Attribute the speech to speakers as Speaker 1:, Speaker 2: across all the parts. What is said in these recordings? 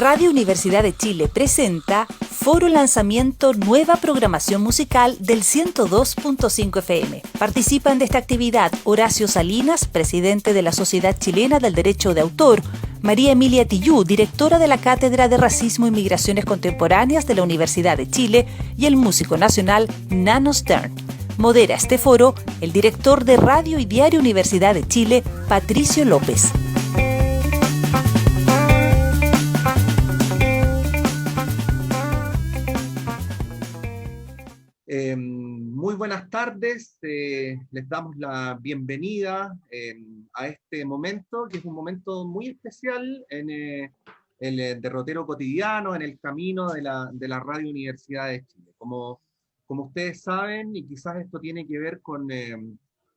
Speaker 1: Radio Universidad de Chile presenta Foro Lanzamiento Nueva Programación Musical del 102.5 FM. Participan de esta actividad Horacio Salinas, presidente de la Sociedad Chilena del Derecho de Autor, María Emilia Tillú, directora de la Cátedra de Racismo y Migraciones Contemporáneas de la Universidad de Chile, y el músico nacional Nano Stern. Modera este foro el director de Radio y Diario Universidad de Chile, Patricio López.
Speaker 2: Muy buenas tardes, les damos la bienvenida a este momento, que es un momento muy especial en el derrotero cotidiano, en el camino de la Radio Universidad de Chile. Como ustedes saben, y quizás esto tiene que ver con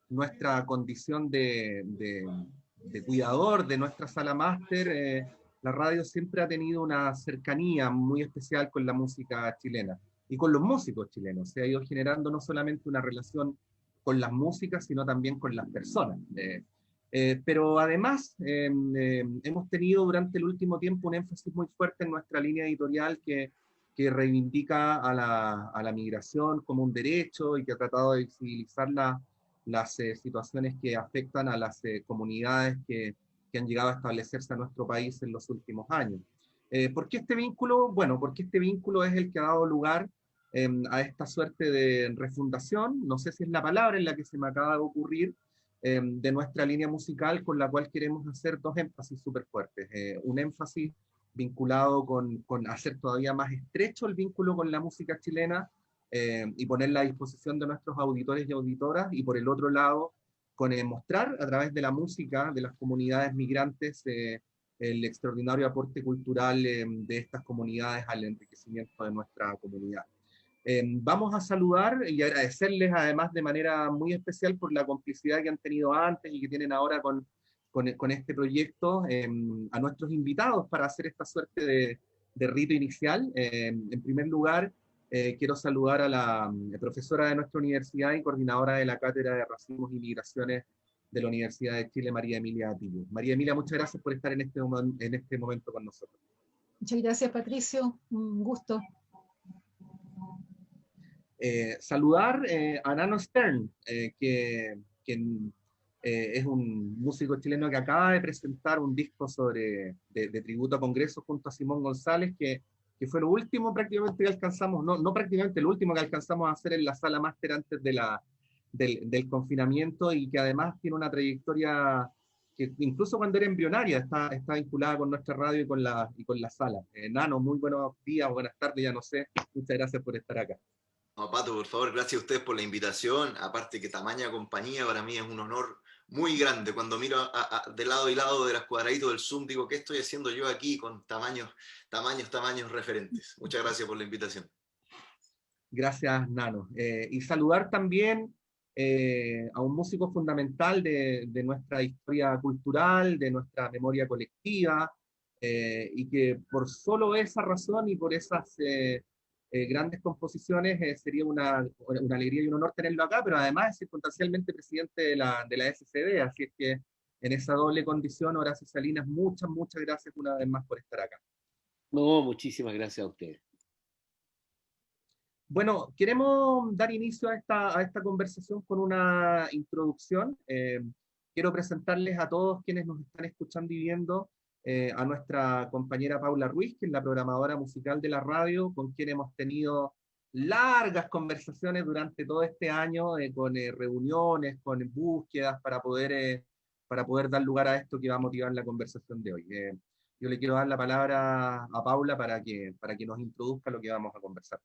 Speaker 2: nuestra condición de cuidador de nuestra sala máster, la radio siempre ha tenido una cercanía muy especial con la música chilena y con los músicos chilenos. Se ha ido generando no solamente una relación con las músicas, sino también con las personas. Pero además hemos tenido durante el último tiempo un énfasis muy fuerte en nuestra línea editorial que reivindica a la migración como un derecho y que ha tratado de visibilizar las situaciones que afectan a las comunidades que han llegado a establecerse a nuestro país en los últimos años. ¿Por qué este vínculo? Bueno, porque este vínculo es el que ha dado lugar a esta suerte de refundación, no sé si es la palabra en la que se me acaba de ocurrir, de nuestra línea musical, con la cual queremos hacer dos énfasis súper fuertes. Un énfasis vinculado con hacer todavía más estrecho el vínculo con la música chilena y ponerla a disposición de nuestros auditores y auditoras, y por el otro lado, con mostrar a través de la música de las comunidades migrantes el extraordinario aporte cultural de estas comunidades al enriquecimiento de nuestra comunidad. Vamos a saludar y agradecerles además de manera muy especial por la complicidad que han tenido antes y que tienen ahora con este proyecto, a nuestros invitados para hacer esta suerte de rito inicial. En primer lugar, quiero saludar a la profesora de nuestra universidad y coordinadora de la Cátedra de Racismo y Migraciones de la Universidad de Chile, María Emilia Tillú. María Emilia, muchas gracias por estar en este momento con nosotros.
Speaker 3: Muchas gracias, Patricio. Un gusto.
Speaker 2: Saludar a Nano Stern, que es un músico chileno que acaba de presentar un disco de tributo a Congreso junto a Simón González, que fue lo último prácticamente que alcanzamos, no prácticamente lo último que alcanzamos a hacer en la sala máster antes del confinamiento, y que además tiene una trayectoria que incluso cuando era embrionaria está vinculada con nuestra radio y con la sala. Nano, muy buenos días o buenas tardes, ya no sé. Muchas gracias por estar acá.
Speaker 4: No, Pato, por favor, gracias a ustedes por la invitación. Aparte que tamaña compañía para mí es un honor muy grande. Cuando miro de lado y lado de los cuadraditos del Zoom, digo, ¿qué estoy haciendo yo aquí con tamaños referentes? Muchas gracias por la invitación.
Speaker 2: Gracias, Nano. Y saludar también a un músico fundamental de nuestra historia cultural, de nuestra memoria colectiva, y que por solo esa razón y por esas grandes composiciones sería una alegría y un honor tenerlo acá, pero además es circunstancialmente presidente de la SCD, así es que en esa doble condición, Horacio Salinas, muchas gracias una vez más por estar acá.
Speaker 5: No, muchísimas gracias a ustedes.
Speaker 2: Bueno, queremos dar inicio a esta conversación con una introducción. Quiero presentarles a todos quienes nos están escuchando y viendo a nuestra compañera Paula Ruiz, que es la programadora musical de la radio, con quien hemos tenido largas conversaciones durante todo este año, con reuniones, con búsquedas para poder dar lugar a esto que va a motivar la conversación de hoy. Yo le quiero dar la palabra a Paula para que nos introduzca lo que vamos a conversar.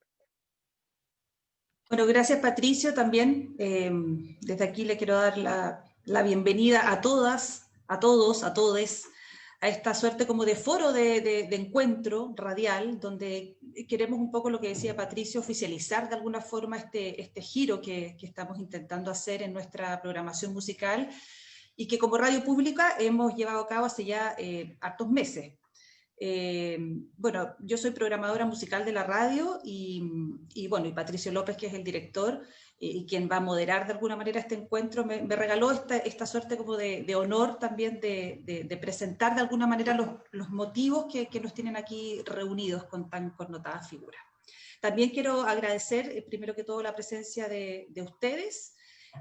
Speaker 6: Bueno, gracias Patricio también. Desde aquí le quiero dar la bienvenida a todas, a todos, a todes, a esta suerte como de foro de encuentro radial, donde queremos un poco lo que decía Patricio, oficializar de alguna forma este giro que estamos intentando hacer en nuestra programación musical y que como radio pública hemos llevado a cabo hace ya hartos meses. Bueno, yo soy programadora musical de la radio y Patricio López, que es el director, y quien va a moderar de alguna manera este encuentro, me regaló esta suerte como de honor también de presentar de alguna manera los motivos que nos tienen aquí reunidos con tan connotada figura. También quiero agradecer, primero que todo, la presencia de ustedes,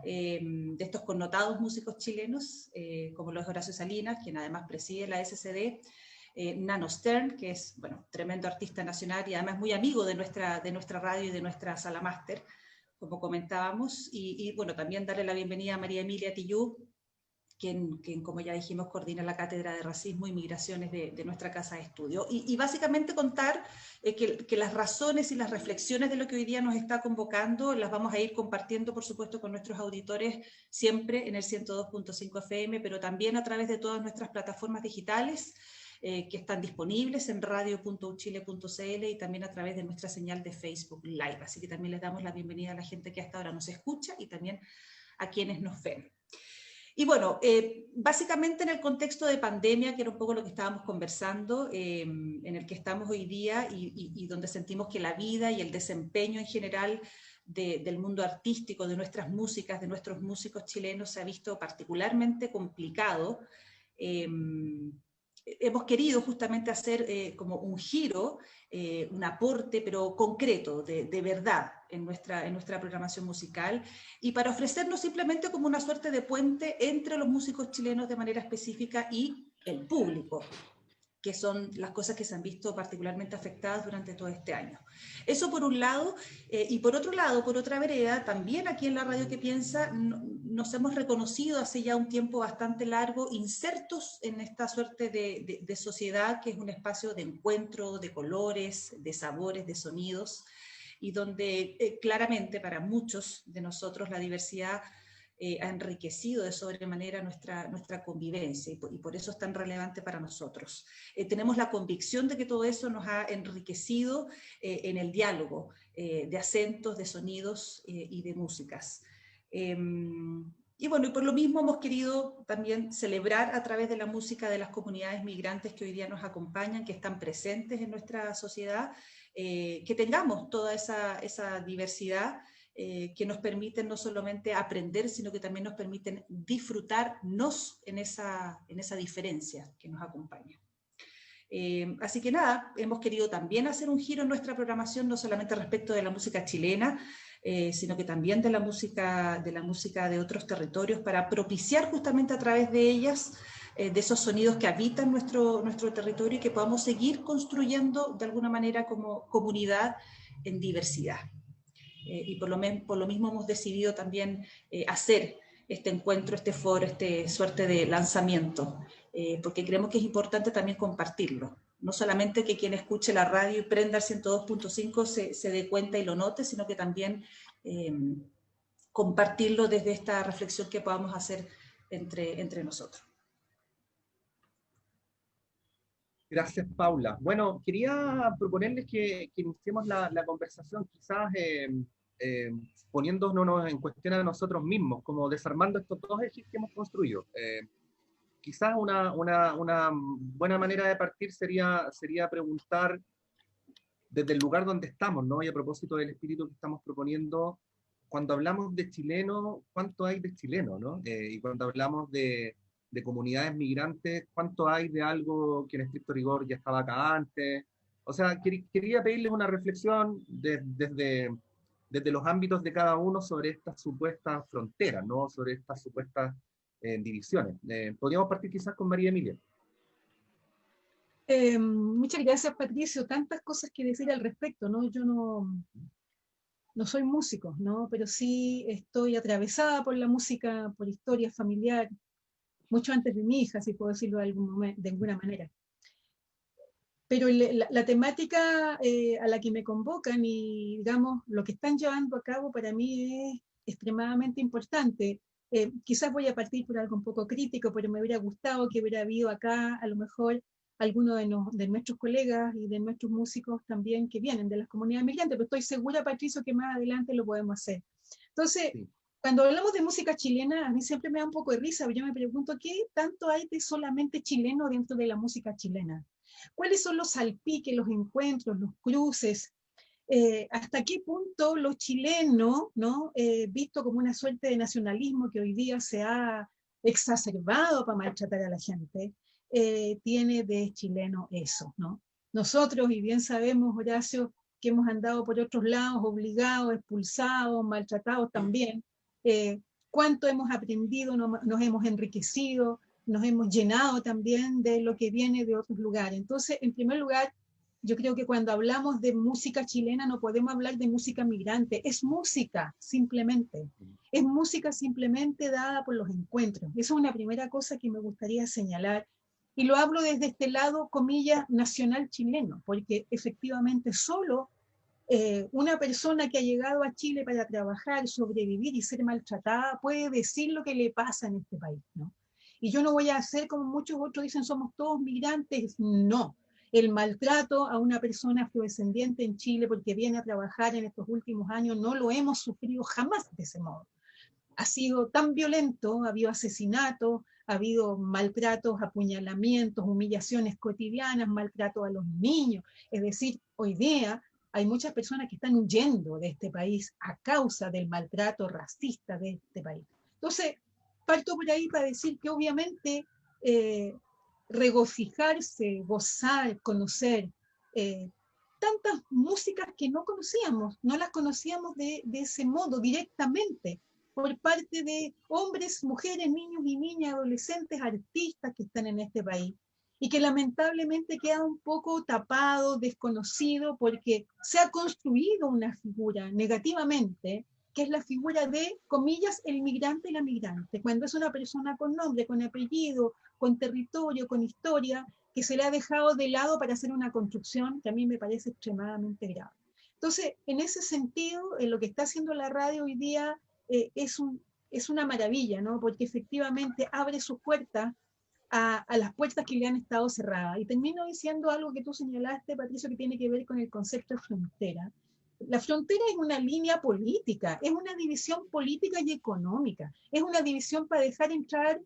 Speaker 6: de estos connotados músicos chilenos, como lo es Horacio Salinas, quien además preside la SCD, Nano Stern, que es, bueno, tremendo artista nacional y además muy amigo de nuestra radio y de nuestra sala máster, como comentábamos, y bueno, también darle la bienvenida a María Emilia Tillú, quien, como ya dijimos, coordina la Cátedra de Racismo y Migraciones de nuestra Casa de Estudio. Y básicamente contar que las razones y las reflexiones de lo que hoy día nos está convocando las vamos a ir compartiendo, por supuesto, con nuestros auditores siempre en el 102.5 FM, pero también a través de todas nuestras plataformas digitales, que están disponibles en radio.uchile.cl y también a través de nuestra señal de Facebook Live. Así que también les damos la bienvenida a la gente que hasta ahora nos escucha y también a quienes nos ven. Y bueno, básicamente en el contexto de pandemia, que era un poco lo que estábamos conversando, en el que estamos hoy día y donde sentimos que la vida y el desempeño en general del mundo artístico, de nuestras músicas, de nuestros músicos chilenos se ha visto particularmente complicado, hemos querido justamente hacer como un giro, un aporte, pero concreto, de verdad, en nuestra programación musical, y para ofrecernos simplemente como una suerte de puente entre los músicos chilenos de manera específica y el público, que son las cosas que se han visto particularmente afectadas durante todo este año. Eso por un lado, y por otro lado, por otra vereda, también aquí en la Radio Que Piensa nos hemos reconocido hace ya un tiempo bastante largo insertos en esta suerte de sociedad que es un espacio de encuentro, de colores, de sabores, de sonidos, y donde claramente para muchos de nosotros la diversidad ha enriquecido de sobremanera nuestra convivencia y por eso es tan relevante para nosotros. Tenemos la convicción de que todo eso nos ha enriquecido en el diálogo de acentos, de sonidos y de músicas. Y bueno, y por lo mismo hemos querido también celebrar a través de la música de las comunidades migrantes que hoy día nos acompañan, que están presentes en nuestra sociedad, que tengamos toda esa diversidad que nos permiten no solamente aprender, sino que también nos permiten disfrutarnos en esa diferencia que nos acompaña. Así que nada, hemos querido también hacer un giro en nuestra programación, no solamente respecto de la música chilena, sino que también de la música de otros territorios, para propiciar justamente a través de ellas, de esos sonidos que habitan nuestro territorio y que podamos seguir construyendo de alguna manera como comunidad en diversidad. Y por lo mismo hemos decidido también hacer este encuentro, este foro, este suerte de lanzamiento, porque creemos que es importante también compartirlo. No solamente que quien escuche la radio y prenda el 102.5 se dé cuenta y lo note, sino que también compartirlo desde esta reflexión que podamos hacer entre nosotros.
Speaker 2: Gracias, Paula. Bueno, quería proponerles que iniciemos la conversación quizás poniéndonos en cuestión a nosotros mismos, como desarmando estos dos ejes que hemos construido. Quizás una buena manera de partir sería preguntar desde el lugar donde estamos, ¿no? Y a propósito del espíritu que estamos proponiendo, cuando hablamos de chileno, ¿cuánto hay de chileno, no? Y cuando hablamos de comunidades migrantes, ¿cuánto hay de algo que en estricto rigor ya estaba acá antes? O sea, quería pedirles una reflexión desde los ámbitos de cada uno sobre estas supuestas fronteras, ¿no? Sobre estas supuestas divisiones. Podríamos partir quizás con María Emilia.
Speaker 3: Muchas gracias, Patricio. Tantas cosas que decir al respecto, ¿no? Yo no soy músico, ¿no? Pero sí estoy atravesada por la música, por historia familiar, mucho antes de mi hija, si puedo decirlo de alguna manera. Pero la temática a la que me convocan y, digamos, lo que están llevando a cabo para mí es extremadamente importante. Quizás voy a partir por algo un poco crítico, pero me hubiera gustado que hubiera habido acá, a lo mejor, algunos de nuestros colegas y de nuestros músicos también que vienen de las comunidades migrantes, pero estoy segura, Patricio, que más adelante lo podemos hacer. Entonces, sí. Cuando hablamos de música chilena, a mí siempre me da un poco de risa, yo me pregunto, ¿qué tanto hay de solamente chileno dentro de la música chilena? ¿Cuáles son los salpiques, los encuentros, los cruces? hasta qué punto los chilenos, ¿no? Visto como una suerte de nacionalismo que hoy día se ha exacerbado para maltratar a la gente, tiene de chileno eso, ¿no? Nosotros, y bien sabemos, Horacio, que hemos andado por otros lados, obligados, expulsados, maltratados también, cuánto hemos aprendido, nos hemos enriquecido, nos hemos llenado también de lo que viene de otros lugares. Entonces, en primer lugar, yo creo que cuando hablamos de música chilena no podemos hablar de música migrante, es música simplemente, es música simplemente dada por los encuentros. Esa es una primera cosa que me gustaría señalar. Y lo hablo desde este lado, comillas, nacional chileno, porque efectivamente solo una persona que ha llegado a Chile para trabajar, sobrevivir y ser maltratada puede decir lo que le pasa en este país, ¿no? Y yo no voy a hacer como muchos otros dicen, somos todos migrantes. No. El maltrato a una persona afrodescendiente en Chile porque viene a trabajar en estos últimos años no lo hemos sufrido jamás de ese modo. Ha sido tan violento, ha habido asesinatos, ha habido maltratos, apuñalamientos, humillaciones cotidianas, maltrato a los niños. Es decir, hoy día hay muchas personas que están huyendo de este país a causa del maltrato racista de este país. Entonces, parto por ahí para decir que obviamente regocijarse, gozar, conocer tantas músicas que no conocíamos, no las conocíamos de ese modo directamente, por parte de hombres, mujeres, niños y niñas, adolescentes, artistas que están en este país, y que lamentablemente queda un poco tapado, desconocido, porque se ha construido una figura negativamente, que es la figura de, comillas, el migrante y la migrante, cuando es una persona con nombre, con apellido, con territorio, con historia, que se le ha dejado de lado para hacer una construcción que a mí me parece extremadamente grave. Entonces, en ese sentido, lo que está haciendo la radio hoy día es una maravilla, ¿no? Porque efectivamente abre sus puertas a las puertas que le han estado cerradas. Y termino diciendo algo que tú señalaste, Patricio, que tiene que ver con el concepto de frontera. La frontera es una línea política, es una división política y económica, es una división para dejar entrar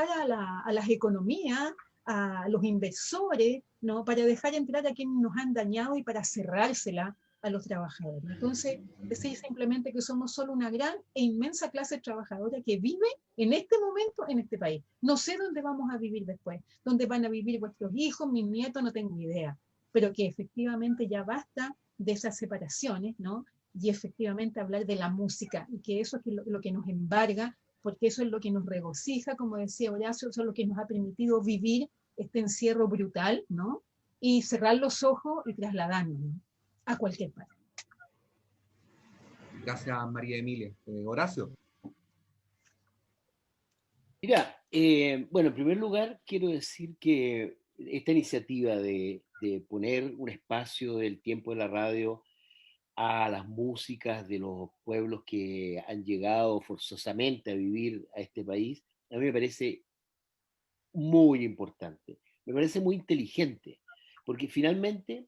Speaker 3: a las economías, a los inversores, ¿no? Para dejar entrar a quienes nos han dañado y para cerrársela a los trabajadores. Entonces, decir simplemente que somos solo una gran e inmensa clase trabajadora que vive en este momento en este país. No sé dónde vamos a vivir después, dónde van a vivir vuestros hijos, mis nietos, no tengo idea, pero que efectivamente ya basta de esas separaciones, ¿no? Y efectivamente hablar de la música, y que eso es lo que nos embarga, porque eso es lo que nos regocija, como decía Horacio, eso es lo que nos ha permitido vivir este encierro brutal, ¿no? Y cerrar los ojos y trasladarnos, ¿no? A cualquier parte.
Speaker 2: Gracias, María Emilia. Horacio.
Speaker 5: Mira, bueno, en primer lugar quiero decir que esta iniciativa de poner un espacio del tiempo de la radio a las músicas de los pueblos que han llegado forzosamente a vivir a este país, a mí me parece muy importante, me parece muy inteligente, porque finalmente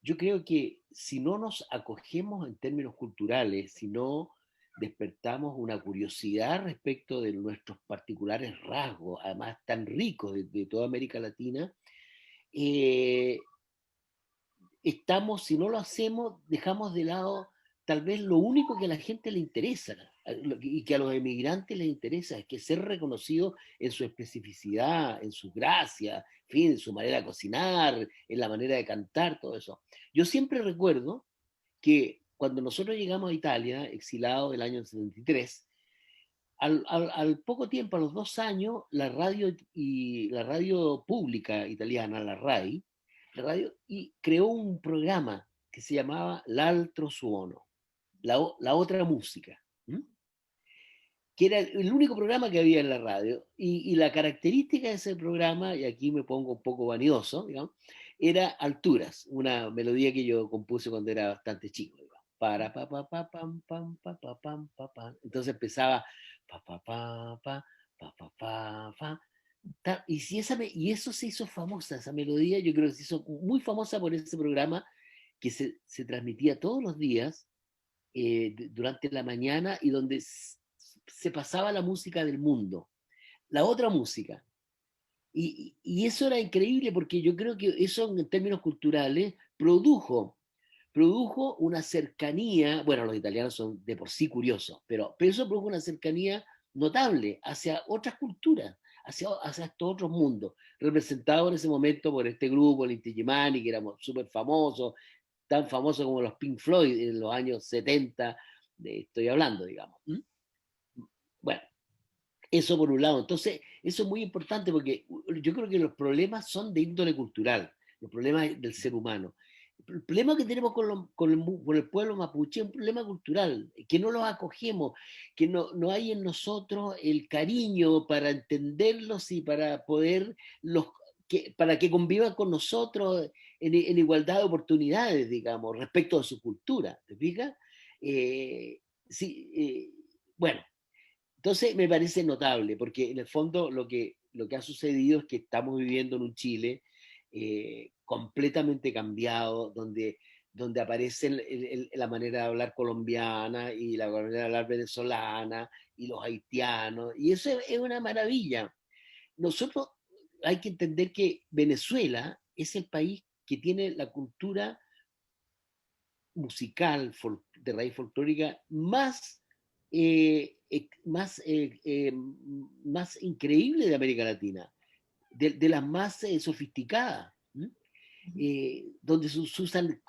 Speaker 5: yo creo que si no nos acogemos en términos culturales, si no despertamos una curiosidad respecto de nuestros particulares rasgos, además tan ricos de toda América Latina, estamos, si no lo hacemos, dejamos de lado tal vez lo único que a la gente le interesa y que a los emigrantes les interesa, es que ser reconocido en su especificidad, en su gracia, en fin, en su manera de cocinar, en la manera de cantar, todo eso. Yo siempre recuerdo que cuando nosotros llegamos a Italia, exilados del año 73, al poco tiempo, a los 2 años, la radio pública italiana, la RAI, y creó un programa que se llamaba L'altro suono, la otra música, que era el único programa que había en la radio, y la característica de ese programa, y aquí me pongo un poco vanidoso, digamos, era Alturas, una melodía que yo compuse cuando era bastante chico, digamos. Para pa pa pa pam pam pa pa pam pa pam. Entonces empezaba pa pa pa pa pa pa pa pa. Y eso se hizo famosa, esa melodía, yo creo que se hizo muy famosa por ese programa que se transmitía todos los días durante la mañana, y donde se pasaba la música del mundo, la otra música. Y eso era increíble, porque yo creo que eso en términos culturales produjo produjo una cercanía, bueno, los italianos son de por sí curiosos, pero eso produjo una cercanía notable hacia otras culturas, hacia estos otros mundos, representados en ese momento por este grupo, el Inti Illimani, que éramos súper famosos, tan famosos como los Pink Floyd en los años 70, estoy hablando, digamos. Bueno, eso por un lado. Entonces, eso es muy importante porque yo creo que los problemas son de índole cultural, los problemas del ser humano. El problema que tenemos con el pueblo mapuche es un problema cultural, que no los acogemos, que no hay en nosotros el cariño para entenderlos y para poder para que convivan con nosotros en igualdad de oportunidades, digamos, respecto a su cultura. ¿Te fijas? Sí, bueno, entonces me parece notable, porque en el fondo lo que ha sucedido es que estamos viviendo en un Chile completamente cambiado, donde aparece la manera de hablar colombiana y la manera de hablar venezolana y los haitianos, y eso es una maravilla. Nosotros hay que entender que Venezuela es el país que tiene la cultura musical de raíz folclórica más increíble de América Latina, de las más sofisticadas, donde se usan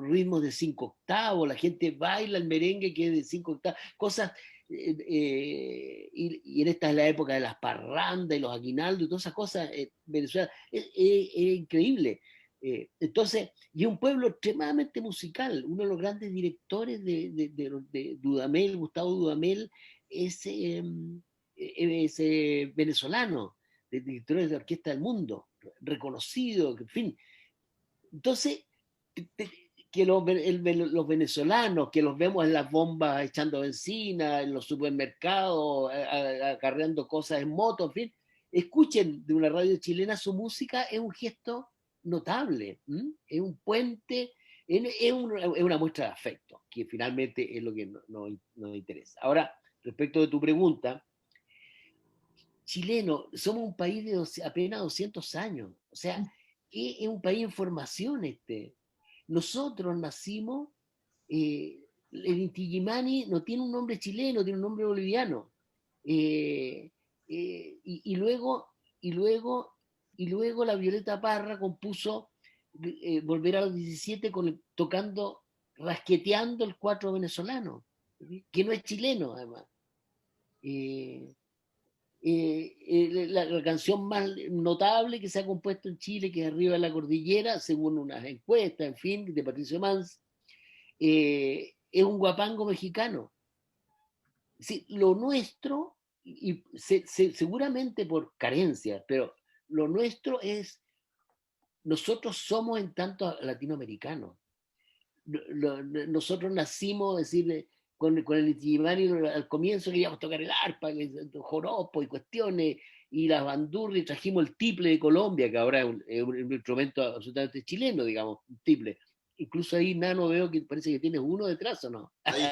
Speaker 5: ritmos de 5/8, la gente baila el merengue que es de 5/8, cosas, y en esta es la época de las parrandas y los aguinaldos y todas esas cosas. Venezuela es increíble. Entonces, y es un pueblo extremadamente musical. Uno de los grandes directores de Dudamel, Gustavo Dudamel, es venezolano, de directores de orquesta del mundo, reconocido, en fin. Entonces, que los venezolanos, que los vemos en las bombas echando benzina, en los supermercados, acarreando cosas en moto, en fin, escuchen de una radio chilena su música, es un gesto notable, es un puente, es una muestra de afecto, que finalmente es lo que nos interesa. Ahora, respecto de tu pregunta, chileno, somos un país de apenas 200 años, o sea, es un país en formación este. Nosotros nacimos, el Inti Illimani no tiene un nombre chileno, tiene un nombre boliviano. Y luego la Violeta Parra compuso Volver a los 17 rasqueteando el cuatro venezolano, que no es chileno además. La canción más notable que se ha compuesto en Chile, que es Arriba de la Cordillera, según unas encuestas, en fin, de Patricio Mans, es un guapango mexicano. Sí, lo nuestro, y seguramente por carencias, pero lo nuestro es, nosotros somos en tanto latinoamericanos. Nosotros nacimos, es decir, con el Inti Illimani al comienzo queríamos tocar el arpa, el joropo y cuestiones, y las bandurrias, trajimos el tiple de Colombia, que ahora es un instrumento absolutamente chileno, digamos, un tiple. Incluso ahí, Nano, veo que parece que tienes uno detrás, ¿o no?
Speaker 4: Ahí.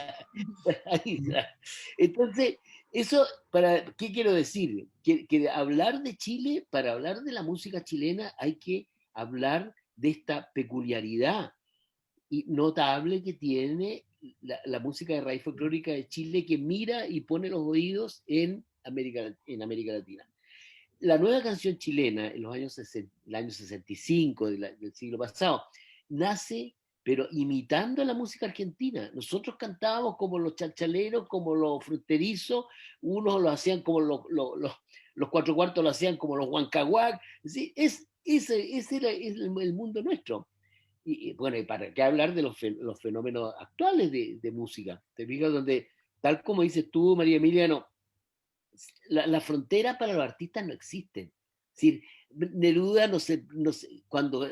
Speaker 5: Ahí está. Entonces, ¿qué quiero decir? Que hablar de Chile, para hablar de la música chilena, hay que hablar de esta peculiaridad y notable que tiene la música de raíz folclórica de Chile, que mira y pone los oídos en América Latina. La nueva canción chilena, en los años el año 65 del siglo pasado, nace, pero imitando la música argentina. Nosotros cantábamos como los chalchaleros, como los fronterizos, unos lo hacían como los cuatro cuartos, lo hacían como los huancahuac. ¿Sí? Ese era el mundo nuestro. Y bueno, y para qué hablar de los fenómenos actuales de música, te fijas, donde, tal como dices tú, María Emilia, la frontera para los artistas no existe. Es decir, Neruda cuando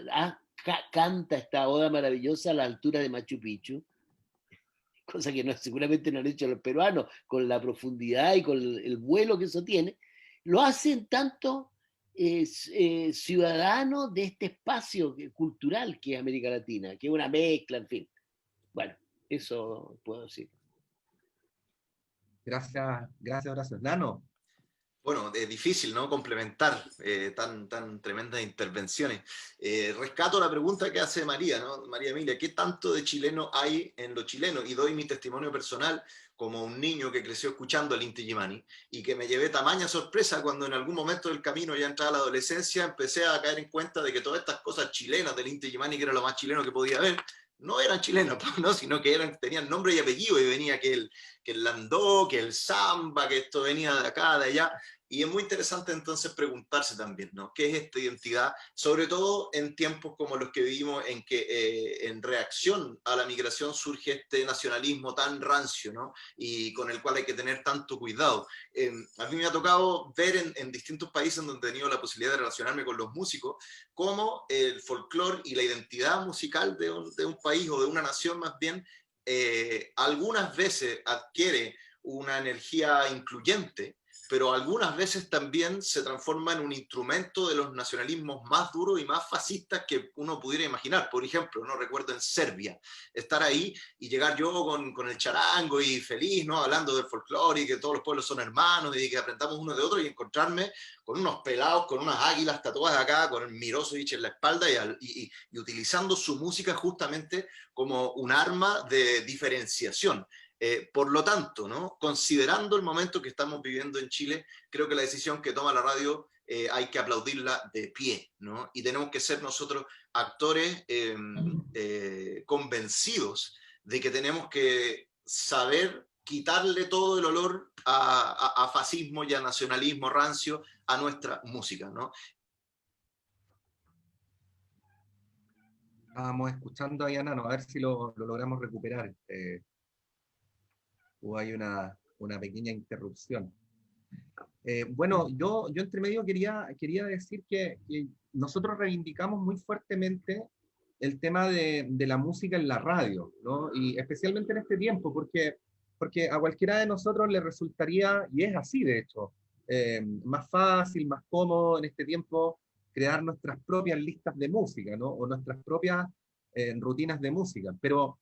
Speaker 5: canta esta oda maravillosa a la altura de Machu Picchu, cosa que seguramente no han hecho los peruanos, con la profundidad y con el vuelo que eso tiene, lo hacen tanto ciudadanos de este espacio cultural que es América Latina, que es una mezcla, en fin. Bueno, eso puedo decir.
Speaker 2: Gracias, Horacio. Nano.
Speaker 4: Bueno, es difícil, ¿no? Complementar tan tremendas intervenciones. Rescato la pregunta que hace María, ¿no? María Emilia, ¿qué tanto de chileno hay en lo chileno? Y doy mi testimonio personal como un niño que creció escuchando al Inti Illimani y que me llevé tamaña sorpresa cuando en algún momento del camino, ya entrada la adolescencia, empecé a caer en cuenta de que todas estas cosas chilenas del Inti Illimani, que era lo más chileno que podía haber, no eran chilenos, ¿no? Sino que tenían nombre y apellido, y venía que el landó, que el samba, que esto venía de acá, de allá. Y es muy interesante entonces preguntarse también, ¿no? ¿Qué es esta identidad? Sobre todo en tiempos como los que vivimos, en que en reacción a la migración surge este nacionalismo tan rancio, ¿no? Y con el cual hay que tener tanto cuidado. A mí me ha tocado ver en distintos países donde he tenido la posibilidad de relacionarme con los músicos, cómo el folclore y la identidad musical de un país o de una nación más bien, algunas veces adquiere una energía incluyente, pero algunas veces también se transforma en un instrumento de los nacionalismos más duros y más fascistas que uno pudiera imaginar. Por ejemplo, no recuerdo en Serbia, estar ahí y llegar yo con el charango y feliz, ¿no? Hablando del folclore y que todos los pueblos son hermanos y que aprendamos uno de otro, y encontrarme con unos pelados, con unas águilas tatuadas acá, con el Mirosevic en la espalda y utilizando su música justamente como un arma de diferenciación. Por lo tanto, ¿no? Considerando el momento que estamos viviendo en Chile, creo que la decisión que toma la radio hay que aplaudirla de pie, ¿no? Y tenemos que ser nosotros actores convencidos de que tenemos que saber quitarle todo el olor a fascismo y a nacionalismo rancio a nuestra música, ¿no?
Speaker 2: Estábamos escuchando a Nano, a ver si lo logramos recuperar. Hubo ahí una pequeña interrupción. Bueno, yo entre medio quería decir que nosotros reivindicamos muy fuertemente el tema de la música en la radio, ¿no? Y especialmente en este tiempo, porque a cualquiera de nosotros le resultaría, y es así de hecho, más fácil, más cómodo en este tiempo crear nuestras propias listas de música, ¿no? O nuestras propias rutinas de música. Pero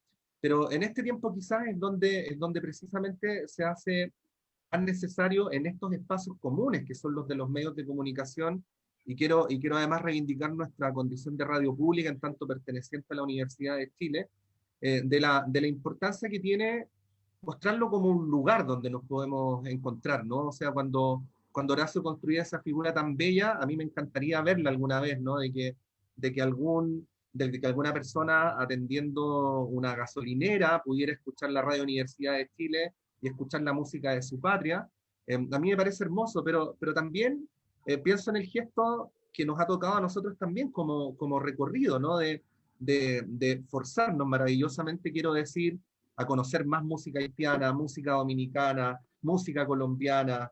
Speaker 2: en este tiempo quizás es donde precisamente se hace tan necesario en estos espacios comunes que son los de los medios de comunicación, y quiero además reivindicar nuestra condición de radio pública en tanto perteneciente a la Universidad de Chile, de la importancia que tiene mostrarlo como un lugar donde nos podemos encontrar, ¿no? O sea, cuando Horacio construía esa figura tan bella, a mí me encantaría verla alguna vez, ¿no? De que alguna persona atendiendo una gasolinera pudiera escuchar la Radio Universidad de Chile y escuchar la música de su patria. A mí me parece hermoso, pero también pienso en el gesto que nos ha tocado a nosotros también como recorrido, ¿no? De forzarnos maravillosamente, quiero decir, a conocer más música haitiana, música dominicana, música colombiana,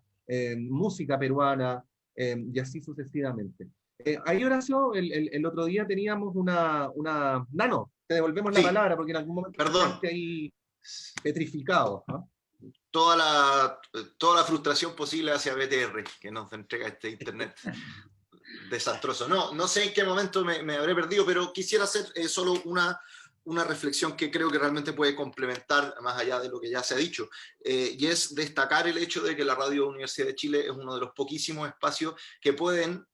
Speaker 2: música peruana, y así sucesivamente. Ahí, Horacio, el otro día teníamos una... Nano, te devolvemos la palabra porque en algún momento quedaste ahí petrificado, ¿no?
Speaker 4: Toda la frustración posible hacia BTR, que nos entrega este internet desastroso. No sé en qué momento me habré perdido, pero quisiera hacer solo una reflexión que creo que realmente puede complementar más allá de lo que ya se ha dicho, y es destacar el hecho de que la Radio Universidad de Chile es uno de los poquísimos espacios que pueden,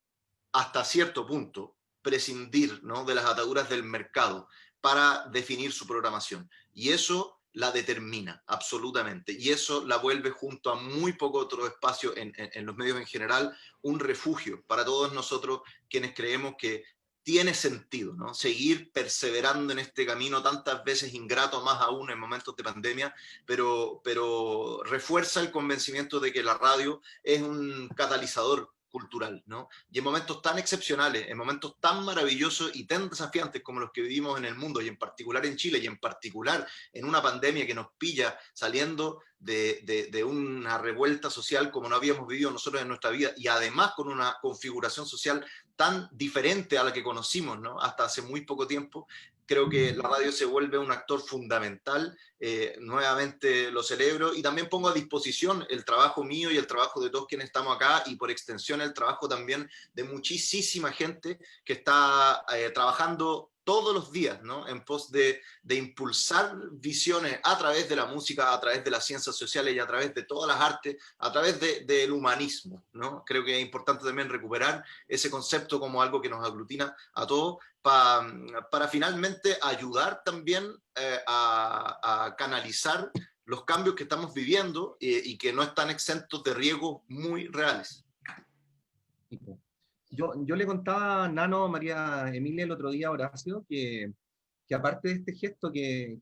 Speaker 4: hasta cierto punto, prescindir, ¿no?, de las ataduras del mercado para definir su programación. Y eso la determina absolutamente, y eso la vuelve, junto a muy poco otro espacio en los medios en general, un refugio para todos nosotros quienes creemos que tiene sentido, ¿no?, seguir perseverando en este camino tantas veces ingrato, más aún en momentos de pandemia, pero refuerza el convencimiento de que la radio es un catalizador cultural, ¿no? Y en momentos tan excepcionales, en momentos tan maravillosos y tan desafiantes como los que vivimos en el mundo, y en particular en Chile, y en particular en una pandemia que nos pilla saliendo de una revuelta social como no habíamos vivido nosotros en nuestra vida, y además con una configuración social tan diferente a la que conocimos, ¿no?, hasta hace muy poco tiempo, creo que la radio se vuelve un actor fundamental. Nuevamente lo celebro y también pongo a disposición el trabajo mío y el trabajo de todos quienes estamos acá, y por extensión el trabajo también de muchísima gente que está trabajando todos los días, ¿no? En pos de impulsar visiones a través de la música, a través de las ciencias sociales y a través de todas las artes, a través del humanismo, ¿no? Creo que es importante también recuperar ese concepto como algo que nos aglutina a todos para finalmente ayudar también a canalizar los cambios que estamos viviendo y que no están exentos de riesgos muy reales.
Speaker 2: Yo le contaba a Nano, María Emilia, el otro día a Horacio, que aparte de este gesto que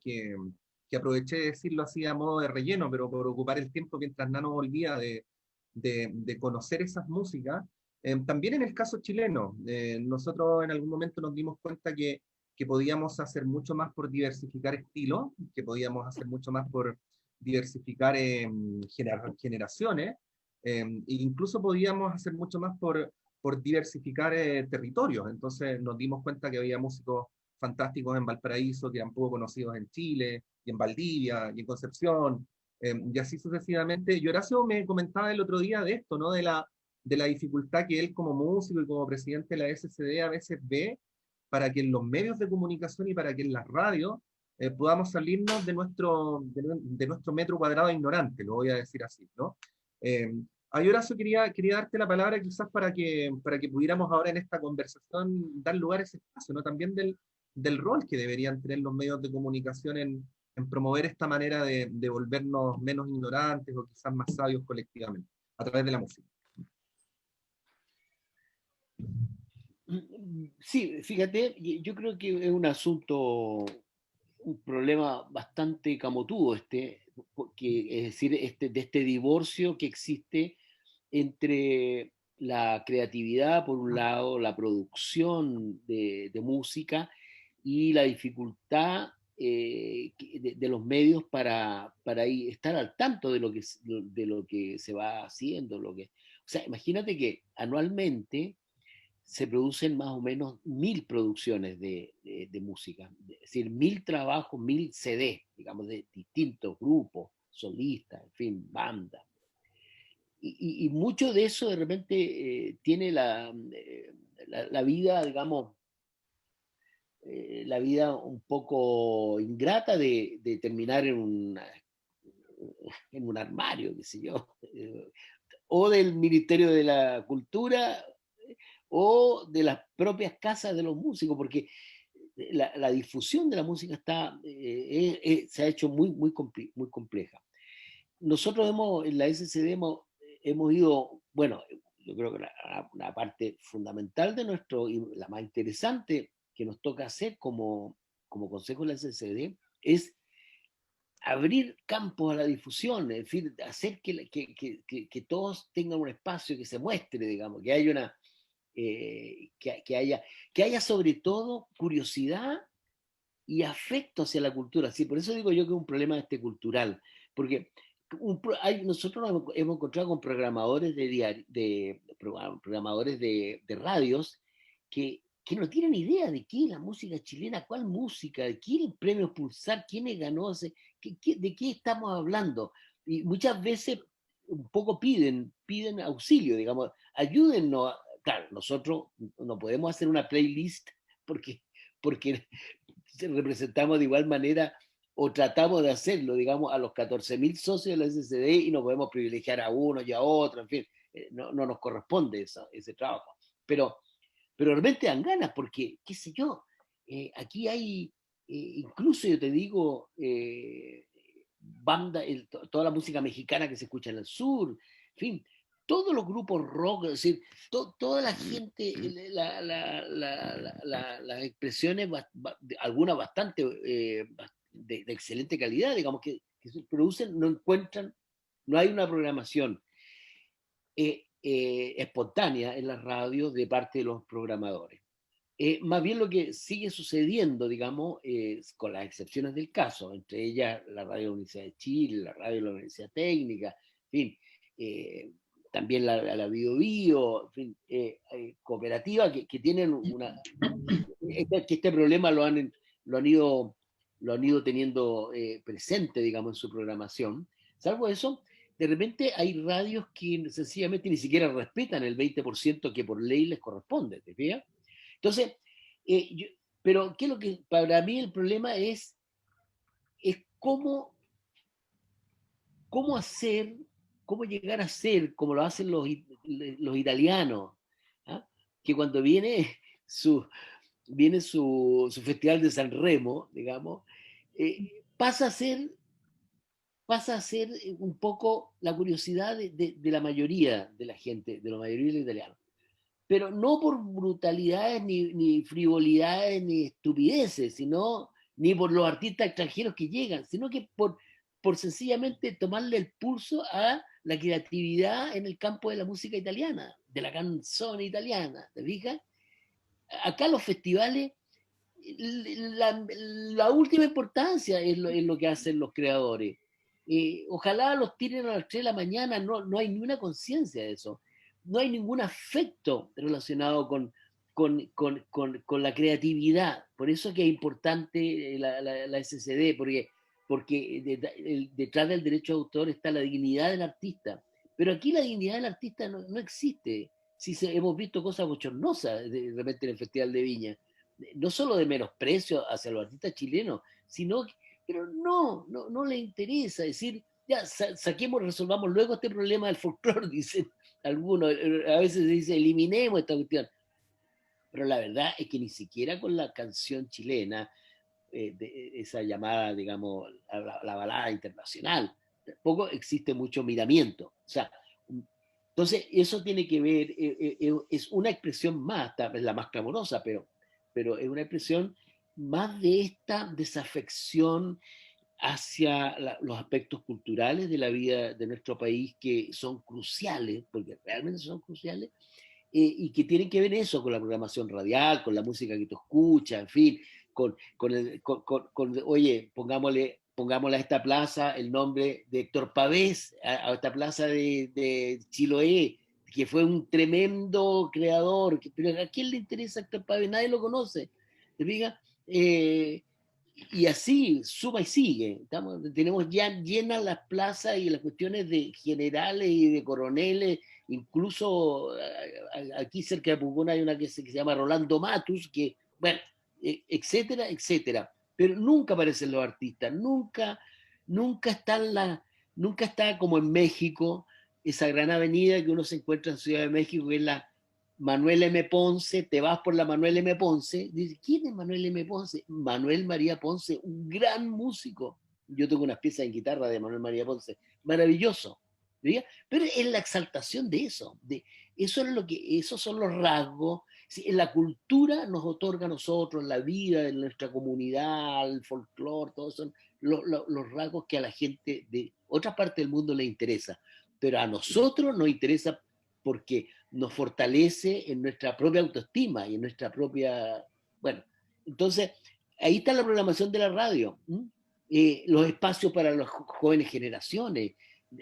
Speaker 2: aproveché de decirlo así a modo de relleno, pero por ocupar el tiempo mientras Nano volvía de conocer esas músicas, también en el caso chileno, nosotros en algún momento nos dimos cuenta que podíamos hacer mucho más por diversificar estilos, que podíamos hacer mucho más por diversificar generaciones, e incluso podíamos hacer mucho más por diversificar territorios. Entonces nos dimos cuenta que había músicos fantásticos en Valparaíso, que eran poco conocidos en Chile, y en Valdivia, y en Concepción, y así sucesivamente. Y Horacio me comentaba el otro día de esto, ¿no? De la dificultad que él como músico y como presidente de la SCD a veces ve para que en los medios de comunicación y para que en las radios podamos salirnos de nuestro metro cuadrado ignorante, lo voy a decir así, ¿no? Ahí, Horacio, quería darte la palabra quizás para que pudiéramos ahora en esta conversación dar lugar a ese espacio, ¿no? También del rol que deberían tener los medios de comunicación en promover esta manera de volvernos menos ignorantes o quizás más sabios colectivamente, a través de la música.
Speaker 5: Sí, fíjate, yo creo que es un asunto, un problema bastante camotudo es decir, de este divorcio que existe entre la creatividad, por un lado, la producción de música y la dificultad de los medios para estar al tanto de lo que se va haciendo. O sea, imagínate que anualmente se producen más o menos 1000 producciones de música, es decir, 1000 trabajos, 1000 CD, digamos, de distintos grupos, solistas, en fin, bandas. Y mucho de eso de repente tiene la vida, digamos, la vida un poco ingrata de terminar en un armario, qué sé yo, o del Ministerio de la Cultura, o de las propias casas de los músicos, porque la difusión de la música se ha hecho muy compleja. Nosotros en la SCD hemos ido, bueno, yo creo que la parte fundamental y la más interesante que nos toca hacer como Consejo de la SCD es abrir campos a la difusión, es decir, hacer que todos tengan un espacio, que se muestre, digamos, que haya que haya sobre todo curiosidad y afecto hacia la cultura. Sí, por eso digo yo que es un problema cultural, porque nosotros nos hemos encontrado con programadores programadores de radios que no tienen idea de qué es la música chilena, cuál música, de quién es el premio Pulsar, quién ganó, de qué estamos hablando. Y muchas veces un poco piden auxilio, digamos, ayúdennos. Claro, nosotros no podemos hacer una playlist porque representamos de igual manera o tratamos de hacerlo, digamos, a los 14.000 socios de la SCD y no podemos privilegiar a uno y a otro, en fin, no nos corresponde ese trabajo. Pero realmente dan ganas porque, qué sé yo, aquí hay, incluso yo te digo, toda la música mexicana que se escucha en el sur, en fin, todos los grupos rock, es decir, toda la gente, las expresiones, algunas bastante de excelente calidad, digamos, que se producen, no hay una programación espontánea en las radios de parte de los programadores. Más bien lo que sigue sucediendo, digamos, con las excepciones del caso, entre ellas la Radio de la Universidad de Chile, la Radio de la Universidad Técnica, en fin, también la Bio Bio, en fin, cooperativas que tienen que este problema lo han ido teniendo presente, digamos, en su programación. Salvo eso, de repente hay radios que sencillamente ni siquiera respetan el 20% que por ley les corresponde, ¿te fijas? Entonces, Pero ¿qué es lo que para mí el problema es cómo hacer, cómo llegar a ser como lo hacen los italianos, ¿ah? Que cuando su, viene su festival de San Remo, digamos, pasa a ser un poco la curiosidad de la mayoría de la gente, de la mayoría de los italianos. Pero no por brutalidades, ni frivolidades, ni estupideces, sino ni por los artistas extranjeros que llegan, sino que por sencillamente tomarle el pulso a la creatividad en el campo de la música italiana, de la canzone italiana, ¿te fijas? Acá los festivales, la última importancia es lo que hacen los creadores. Ojalá los tiren a las 3 de la mañana, no hay ni una conciencia de eso. No hay ningún afecto relacionado con la creatividad. Por eso que es importante la SCD, porque detrás del derecho de autor está la dignidad del artista. Pero aquí la dignidad del artista no existe. Sí, hemos visto cosas bochornosas de repente en el Festival de Viña, no solo de menosprecio hacia los artistas chilenos, sino que, pero no le interesa decir, ya saquemos, resolvamos luego este problema del folclore, dicen algunos, a veces se dice, eliminemos esta cuestión. Pero la verdad es que ni siquiera con la canción chilena, esa llamada, digamos, la balada internacional, tampoco existe mucho miramiento. O sea, entonces eso tiene que ver, es una expresión más, es la más clamorosa, pero es una expresión más de esta desafección hacia los aspectos culturales de la vida de nuestro país, que son cruciales, porque realmente son cruciales, y que tienen que ver eso con la programación radial, con la música que tú escuchas, en fin, oye, pongámosle a esta plaza el nombre de Héctor Pavés, a esta plaza de Chiloé, que fue un tremendo creador, pero ¿a quién le interesa Héctor Pavés? Nadie lo conoce. ¿Te fijas? Y así, suma y sigue. Tenemos ya llenas las plazas y las cuestiones de generales y de coroneles, incluso aquí cerca de Pucón hay una que se llama Rolando Matus, que, bueno, etcétera, etcétera. Pero nunca aparecen los artistas, nunca está como en México, esa gran avenida que uno se encuentra en Ciudad de México, que es la Manuel M. Ponce. Te vas por la Manuel M. Ponce, dices, ¿quién es Manuel M. Ponce? Manuel María Ponce, un gran músico. Yo tengo unas piezas en guitarra de Manuel María Ponce, maravilloso. ¿Veía? Pero es la exaltación de eso, esos son los rasgos. En la cultura nos otorga a nosotros, la vida de nuestra comunidad, el folclore, todos son los rasgos que a la gente de otra parte del mundo le interesa, pero a nosotros nos interesa porque nos fortalece en nuestra propia autoestima y en nuestra propia, bueno, entonces ahí está la programación de la radio, los espacios para las jóvenes generaciones.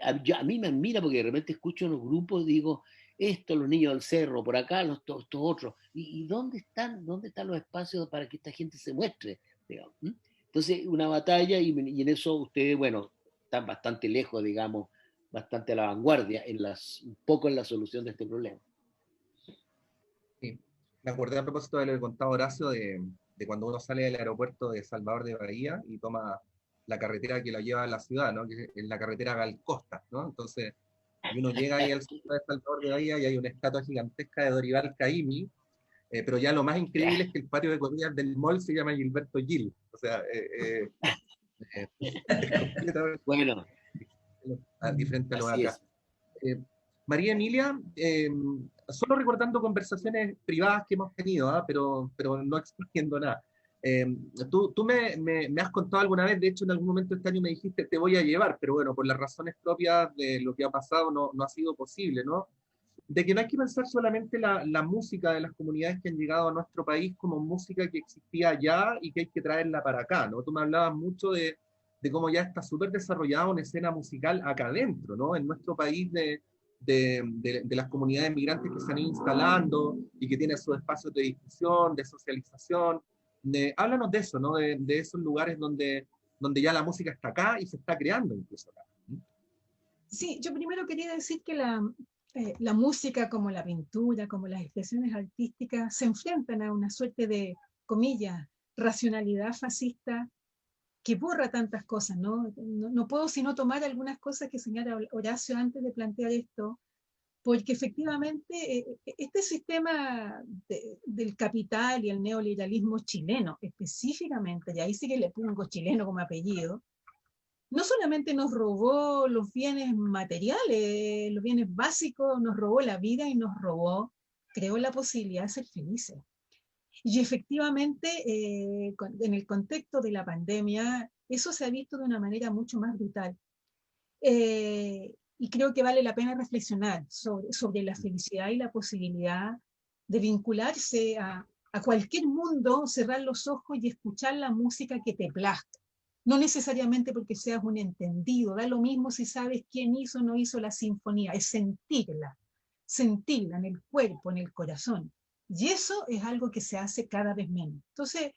Speaker 5: A mí me admira porque de repente escucho en los grupos, digo, los niños del cerro, por acá, estos otros, y ¿dónde están los espacios para que esta gente se muestre? Digamos? Entonces, una batalla, y en eso ustedes, bueno, están bastante lejos, digamos, bastante a la vanguardia, un poco en la solución de este problema.
Speaker 2: Sí. Me acordé a propósito de lo que contaba Horacio, de cuando uno sale del aeropuerto de Salvador de Bahía y toma la carretera que lo lleva a la ciudad, ¿no? Que es la carretera Galcosta, ¿no? Entonces, y uno llega ahí al centro de Salvador de Bahía y hay una estatua gigantesca de Dorival Caymmi, pero ya lo más increíble es que el patio de comidas del mall se llama Gilberto Gil. O sea, es completamente
Speaker 5: bueno,
Speaker 2: diferente a lo de acá. María Emilia, solo recordando conversaciones privadas que hemos tenido, pero no exponiendo nada. Tú me has contado alguna vez, de hecho en algún momento este año me dijiste te voy a llevar, pero bueno, por las razones propias de lo que ha pasado no ha sido posible, ¿no? De que no hay que pensar solamente la música de las comunidades que han llegado a nuestro país como música que existía allá y que hay que traerla para acá, ¿no? Tú me hablabas mucho de cómo ya está súper desarrollada una escena musical acá adentro, ¿no? En nuestro país de las comunidades migrantes que se han ido instalando y que tienen sus espacios de discusión, de socialización. Háblanos de eso, ¿no? De esos lugares donde ya la música está acá y se está creando incluso acá.
Speaker 3: Sí, yo primero quería decir que la música, como la pintura, como las expresiones artísticas, se enfrentan a una suerte de comillas, racionalidad fascista que borra tantas cosas, ¿no? No puedo sino tomar algunas cosas que señala Horacio antes de plantear esto, porque efectivamente este sistema del capital y el neoliberalismo chileno, específicamente, y ahí sí que le pongo chileno como apellido, no solamente nos robó los bienes materiales, los bienes básicos, nos robó la vida y nos robó, creó la posibilidad de ser felices. Y efectivamente, en el contexto de la pandemia, eso se ha visto de una manera mucho más brutal. Y creo que vale la pena reflexionar sobre la felicidad y la posibilidad de vincularse a cualquier mundo, cerrar los ojos y escuchar la música que te plazca. No necesariamente porque seas un entendido, da lo mismo si sabes quién hizo o no hizo la sinfonía, es sentirla en el cuerpo, en el corazón. Y eso es algo que se hace cada vez menos. Entonces,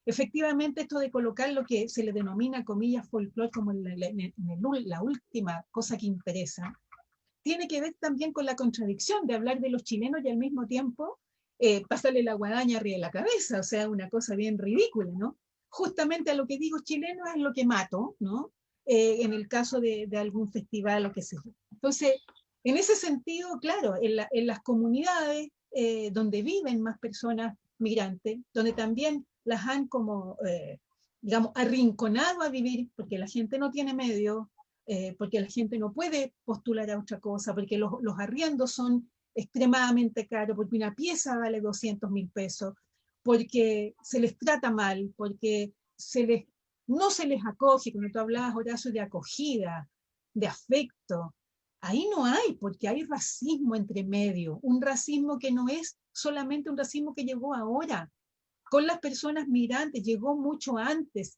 Speaker 3: efectivamente, esto de colocar lo que se le denomina, comillas, folclore como la última cosa que interesa, tiene que ver también con la contradicción de hablar de los chilenos y al mismo tiempo pasarle la guadaña arriba de la cabeza, o sea, una cosa bien ridícula, ¿no? Justamente a lo que digo chileno es lo que mato, ¿no? En el caso de algún festival o qué sé yo. Entonces, en ese sentido, claro, en las comunidades donde viven más personas migrantes, donde también las han como, digamos, arrinconado a vivir, porque la gente no tiene medios, porque la gente no puede postular a otra cosa, porque los arriendos son extremadamente caros, porque una pieza vale 200.000 pesos, porque se les trata mal, porque no se les acoge, cuando tú hablabas, Horacio, de acogida, de afecto, ahí no hay, porque hay racismo entre medio, un racismo que no es solamente un racismo que llegó ahora, con las personas migrantes, llegó mucho antes,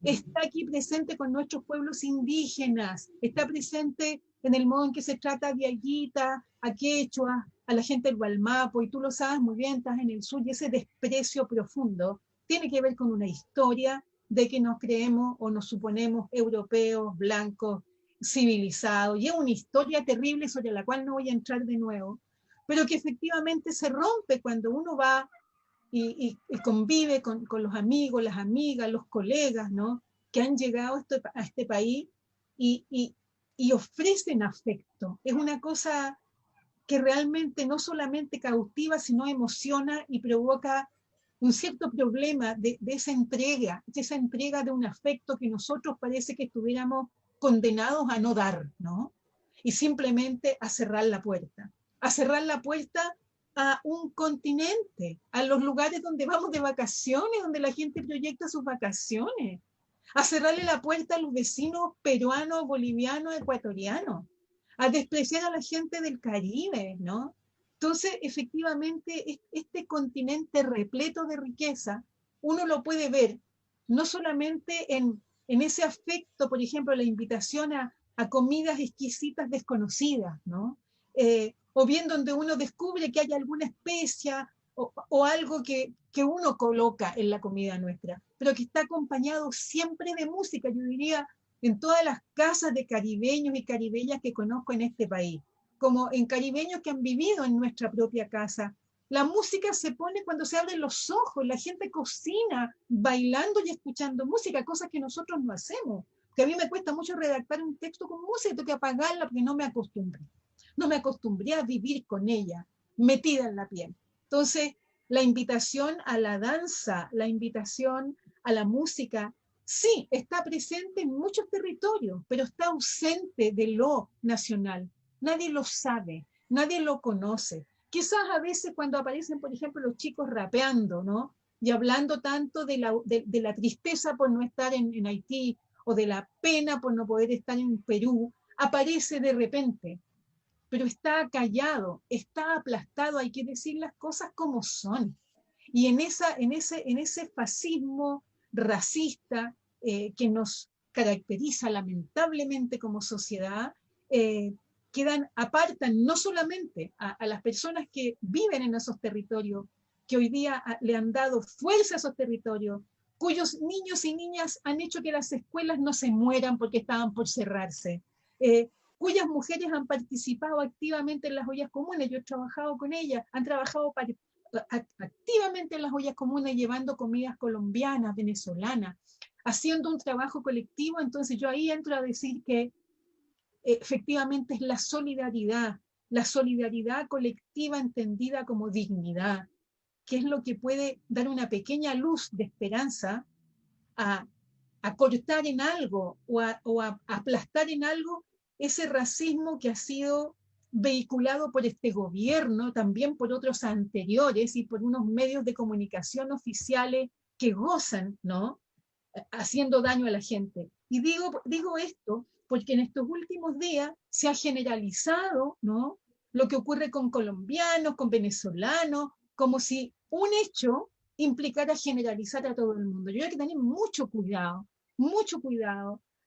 Speaker 3: está aquí presente con nuestros pueblos indígenas, está presente en el modo en que se trata a diaguita, a quechua, a la gente del Gualmapo, y tú lo sabes muy bien, estás en el sur, y ese desprecio profundo tiene que ver con una historia de que nos creemos o nos suponemos europeos, blancos, civilizados, y es una historia terrible sobre la cual no voy a entrar de nuevo, pero que efectivamente se rompe cuando uno va y convive con los amigos, las amigas, los colegas, ¿no? Que han llegado a este país y ofrecen afecto. Es una cosa que realmente no solamente cautiva, sino emociona y provoca un cierto problema de esa entrega de un afecto que nosotros parece que estuviéramos condenados a no dar, ¿no? Y simplemente a cerrar la puerta a un continente, a los lugares donde vamos de vacaciones, donde la gente proyecta sus vacaciones, a cerrarle la puerta a los vecinos peruanos, bolivianos, ecuatorianos, a despreciar a la gente del Caribe, ¿no? Entonces, efectivamente, este continente repleto de riqueza, uno lo puede ver no solamente en ese afecto, por ejemplo, la invitación a comidas exquisitas desconocidas, ¿no? O bien donde uno descubre que hay alguna especia o algo que uno coloca en la comida nuestra, pero que está acompañado siempre de música, yo diría, en todas las casas de caribeños y caribeñas que conozco en este país, como en caribeños que han vivido en nuestra propia casa. La música se pone cuando se abren los ojos, la gente cocina bailando y escuchando música, cosas que nosotros no hacemos. Que a mí me cuesta mucho redactar un texto con música, tengo que apagarla porque no me acostumbré. No me acostumbré a vivir con ella, metida en la piel. Entonces, la invitación a la danza, la invitación a la música, sí, está presente en muchos territorios, pero está ausente de lo nacional. Nadie lo sabe, nadie lo conoce. Quizás a veces cuando aparecen, por ejemplo, los chicos rapeando, ¿no? Y hablando tanto de la tristeza por no estar en Haití o de la pena por no poder estar en Perú, aparece de repente, pero está callado, está aplastado, hay que decir las cosas como son. Y en ese fascismo racista que nos caracteriza lamentablemente como sociedad, apartan no solamente a las personas que viven en esos territorios, que hoy día le han dado fuerza a esos territorios, cuyos niños y niñas han hecho que las escuelas no se mueran porque estaban por cerrarse, cuyas mujeres han participado activamente en las ollas comunes, yo he trabajado con ellas, han trabajado activamente en las ollas comunes, llevando comidas colombianas, venezolanas, haciendo un trabajo colectivo. Entonces yo ahí entro a decir que efectivamente es la solidaridad colectiva entendida como dignidad, que es lo que puede dar una pequeña luz de esperanza a cortar en algo o a aplastar en algo ese racismo que ha sido vehiculado por este gobierno, también por otros anteriores y por unos medios de comunicación oficiales que gozan, ¿no?, haciendo daño a la gente. Y digo esto porque en estos últimos días se ha generalizado, ¿no?, lo que ocurre con colombianos, con venezolanos, como si un hecho implicara generalizar a todo el mundo. Yo hay que tener mucho cuidado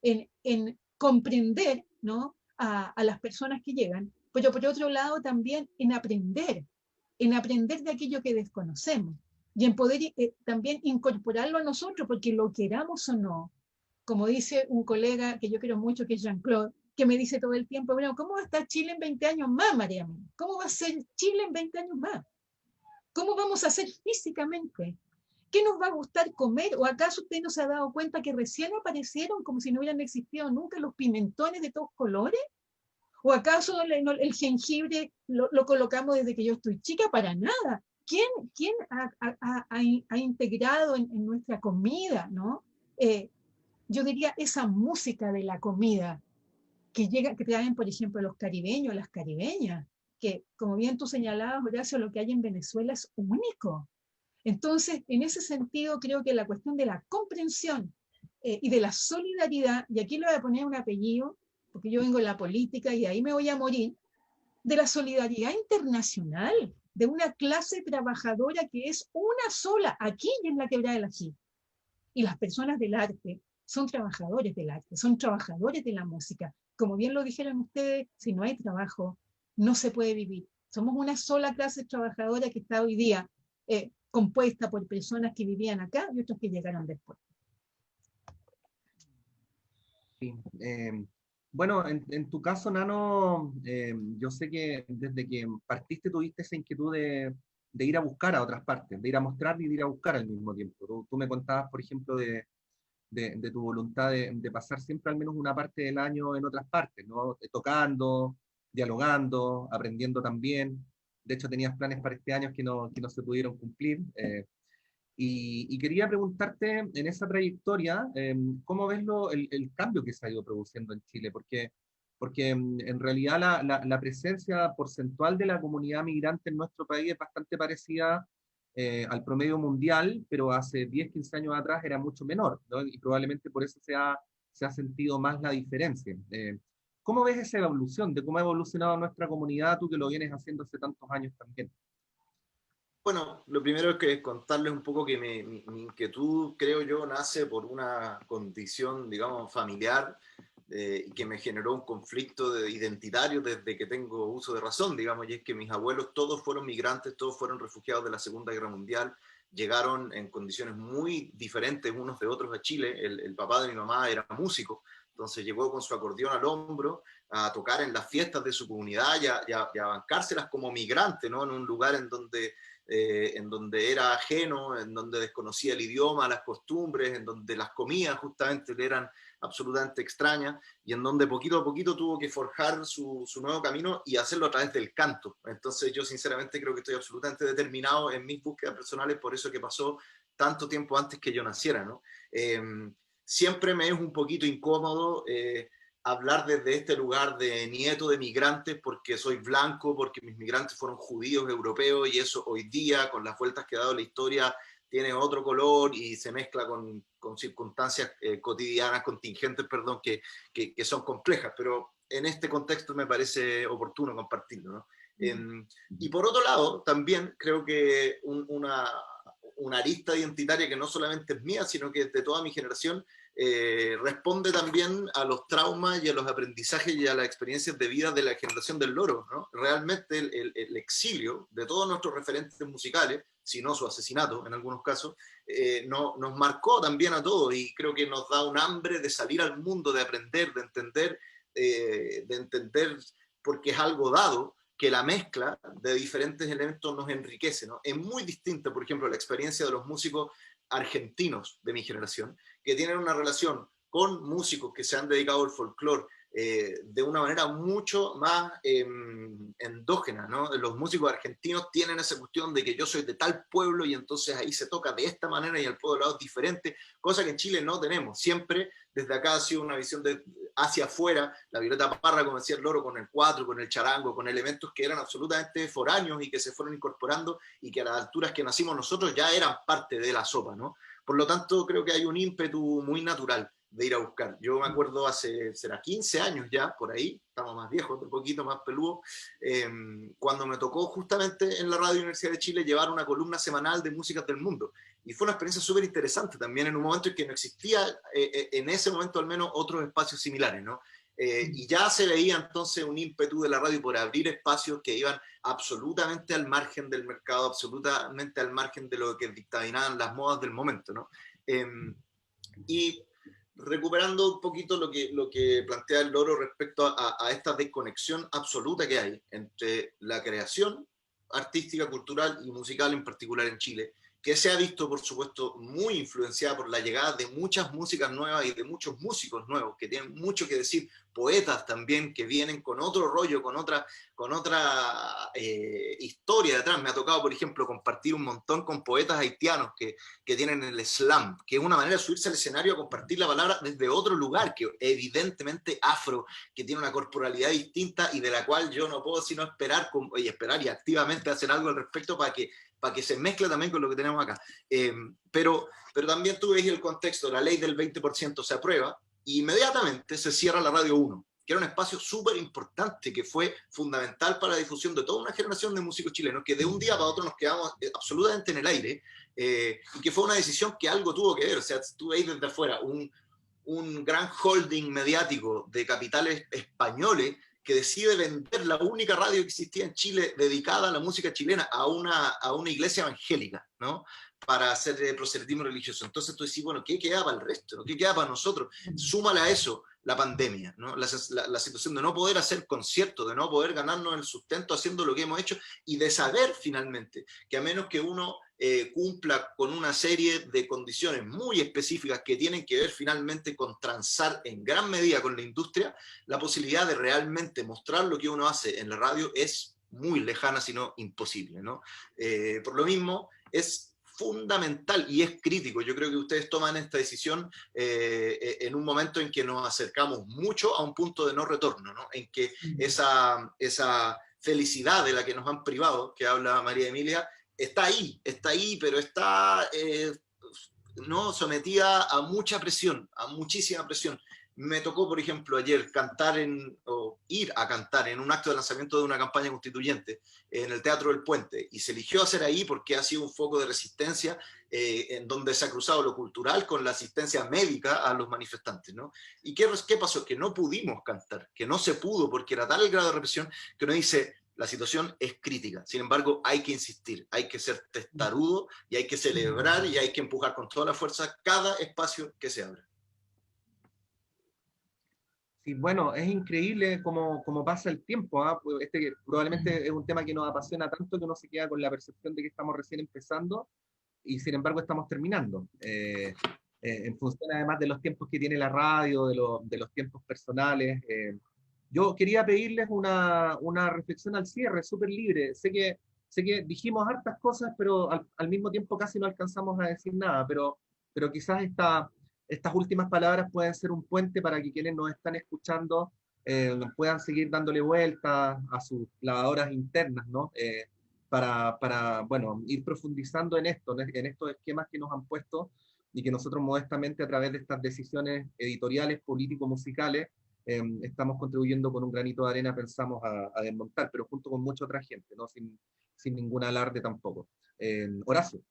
Speaker 3: en comprender, ¿no?, a las personas que llegan, pero por otro lado también en aprender de aquello que desconocemos y en poder también incorporarlo a nosotros, porque lo queramos o no, como dice un colega que yo quiero mucho, que es Jean-Claude, que me dice todo el tiempo, bueno, ¿cómo va a estar Chile en 20 años más, María? ¿Cómo va a ser Chile en 20 años más? ¿Cómo vamos a ser físicamente? ¿Qué nos va a gustar comer? ¿O acaso usted no se ha dado cuenta que recién aparecieron, como si no hubieran existido nunca, los pimentones de todos colores? ¿O acaso el jengibre lo colocamos desde que yo estoy chica? Para nada. ¿Quién ha integrado en nuestra comida, ¿no? Yo diría esa música de la comida que traen, por ejemplo, los caribeños, las caribeñas, que, como bien tú señalabas, Horacio, lo que hay en Venezuela es único. Entonces, en ese sentido, creo que la cuestión de la comprensión y de la solidaridad, y aquí le voy a poner un apellido, porque yo vengo de la política y ahí me voy a morir, de la solidaridad internacional, de una clase trabajadora que es una sola, aquí y en la Quebrada del Ají. Y las personas del arte son trabajadores del arte, son trabajadores de la música. Como bien lo dijeron ustedes, si no hay trabajo, no se puede vivir. Somos una sola clase trabajadora que está hoy día compuesta por personas que vivían acá y otros que llegaron después.
Speaker 2: Sí, bueno, en tu caso, Nano, yo sé que desde que partiste tuviste esa inquietud de ir a buscar a otras partes, de ir a mostrar y de ir a buscar al mismo tiempo. Tú me contabas, por ejemplo, de tu voluntad de pasar siempre al menos una parte del año en otras partes, ¿no? Tocando, dialogando, aprendiendo también. De hecho, tenías planes para este año que no se pudieron cumplir. Y quería preguntarte en esa trayectoria, ¿cómo ves el cambio que se ha ido produciendo en Chile? Porque en realidad la presencia porcentual de la comunidad migrante en nuestro país es bastante parecida al promedio mundial, pero hace 10, 15 años atrás era mucho menor, ¿no? Y probablemente por eso se ha sentido más la diferencia. ¿Cómo ves esa evolución de cómo ha evolucionado nuestra comunidad, tú que lo vienes haciendo hace tantos años también?
Speaker 4: Bueno, lo primero es que contarles un poco que mi inquietud, creo yo, nace por una condición, digamos, familiar, y que me generó un conflicto identitario desde que tengo uso de razón, digamos, y es que mis abuelos todos fueron migrantes, todos fueron refugiados de la Segunda Guerra Mundial, llegaron en condiciones muy diferentes unos de otros a Chile. El papá de mi mamá era músico, entonces llegó con su acordeón al hombro a tocar en las fiestas de su comunidad y a bancárselas como migrante, ¿no? En un lugar en donde era ajeno, en donde desconocía el idioma, las costumbres, en donde las comidas justamente le eran absolutamente extrañas, y en donde poquito a poquito tuvo que forjar su nuevo camino y hacerlo a través del canto. Entonces yo sinceramente creo que estoy absolutamente determinado en mis búsquedas personales, por eso que pasó tanto tiempo antes que yo naciera, ¿no? Siempre me es un poquito incómodo hablar desde este lugar de nieto de migrantes, porque soy blanco, porque mis migrantes fueron judíos europeos, y eso hoy día, con las vueltas que ha dado la historia, tiene otro color y se mezcla con circunstancias cotidianas, contingentes, perdón, que son complejas, pero en este contexto me parece oportuno compartirlo, ¿no? Y por otro lado, también creo que una arista identitaria que no solamente es mía, sino que es de toda mi generación, responde también a los traumas y a los aprendizajes y a las experiencias de vida de la generación del Loro, ¿no? Realmente el exilio de todos nuestros referentes musicales, si no su asesinato en algunos casos, nos marcó también a todos, y creo que nos da un hambre de salir al mundo, de aprender, de entender porque es algo dado, que la mezcla de diferentes elementos nos enriquece, ¿no? Es muy distinta, por ejemplo, la experiencia de los músicos argentinos de mi generación, que tienen una relación con músicos que se han dedicado al folclore de una manera mucho más endógena, ¿no? Los músicos argentinos tienen esa cuestión de que yo soy de tal pueblo y entonces ahí se toca de esta manera y el pueblo lado es diferente, cosa que en Chile no tenemos. Siempre desde acá ha sido una visión de hacia afuera, la Violeta Parra, como decía el Loro, con el cuatro, con el charango, con elementos que eran absolutamente foráneos y que se fueron incorporando y que a las alturas que nacimos nosotros ya eran parte de la sopa, ¿no? Por lo tanto, creo que hay un ímpetu muy natural de ir a buscar. Yo me acuerdo hace, será 15 años ya, por ahí, estamos más viejos, un poquito más peludos, cuando me tocó justamente en la Radio Universidad de Chile llevar una columna semanal de músicas del mundo. Y fue una experiencia súper interesante también en un momento en que no existía, en ese momento al menos, otros espacios similares, ¿no? Y ya se veía entonces un ímpetu de la radio por abrir espacios que iban absolutamente al margen del mercado, absolutamente al margen de lo que dictaminaban las modas del momento, ¿no? Y recuperando un poquito lo que plantea el Loro respecto a esta desconexión absoluta que hay entre la creación artística, cultural y musical en particular en Chile, que se ha visto, por supuesto, muy influenciada por la llegada de muchas músicas nuevas y de muchos músicos nuevos, que tienen mucho que decir, poetas también, que vienen con otro rollo, con otra historia detrás. Me ha tocado, por ejemplo, compartir un montón con poetas haitianos que tienen el slam, que es una manera de subirse al escenario a compartir la palabra desde otro lugar, que evidentemente afro, que tiene una corporalidad distinta y de la cual yo no puedo sino esperar y activamente hacer algo al respecto para que se mezcle también con lo que tenemos acá. Pero también tú ves el contexto, la ley del 20% se aprueba, y inmediatamente se cierra la Radio 1, que era un espacio súper importante, que fue fundamental para la difusión de toda una generación de músicos chilenos, que de un día para otro nos quedamos absolutamente en el aire, y que fue una decisión que algo tuvo que ver. O sea, tú veis desde afuera un gran holding mediático de capitales españoles que decide vender la única radio que existía en Chile dedicada a la música chilena a una iglesia evangélica, ¿no? Para hacer proselitismo religioso. Entonces tú decís, bueno, ¿qué queda para el resto? ¿No? ¿Qué queda para nosotros? Súmale a eso la pandemia, ¿no? La situación de no poder hacer conciertos, de no poder ganarnos el sustento haciendo lo que hemos hecho y de saber finalmente que a menos que uno cumpla con una serie de condiciones muy específicas que tienen que ver finalmente con transar en gran medida con la industria, la posibilidad de realmente mostrar lo que uno hace en la radio es muy lejana, sino imposible, ¿no? Por lo mismo, es fundamental y es crítico. Yo creo que ustedes toman esta decisión en un momento en que nos acercamos mucho a un punto de no retorno, ¿no? En que esa felicidad de la que nos han privado, que habla María Emilia, está ahí, pero está no sometida a mucha presión, a muchísima presión. Me tocó, por ejemplo, ayer ir a cantar en un acto de lanzamiento de una campaña constituyente en el Teatro del Puente, y se eligió hacer ahí porque ha sido un foco de resistencia en donde se ha cruzado lo cultural con la asistencia médica a los manifestantes, ¿no? ¿Y qué pasó? Que no pudimos cantar, que no se pudo porque era tal el grado de represión que uno dice, la situación es crítica. Sin embargo, hay que insistir, hay que ser testarudo y hay que celebrar y hay que empujar con toda la fuerza cada espacio que se abra.
Speaker 2: Sí, bueno, es increíble cómo pasa el tiempo, ¿eh? Pues probablemente es un tema que nos apasiona tanto que uno se queda con la percepción de que estamos recién empezando y sin embargo estamos terminando. En función además de los tiempos que tiene la radio, de los tiempos personales. Yo quería pedirles una reflexión al cierre, súper libre. Sé que dijimos hartas cosas, pero al mismo tiempo casi no alcanzamos a decir nada, pero quizás estas últimas palabras pueden ser un puente para que quienes nos están escuchando puedan seguir dándole vuelta a sus lavadoras internas, ¿no? Bueno, ir profundizando en estos esquemas que nos han puesto y que nosotros modestamente a través de estas decisiones editoriales, político-musicales, estamos contribuyendo con un granito de arena, pensamos, a desmontar, pero junto con mucha otra gente, ¿no? Sin ningún alarde tampoco. Horacio.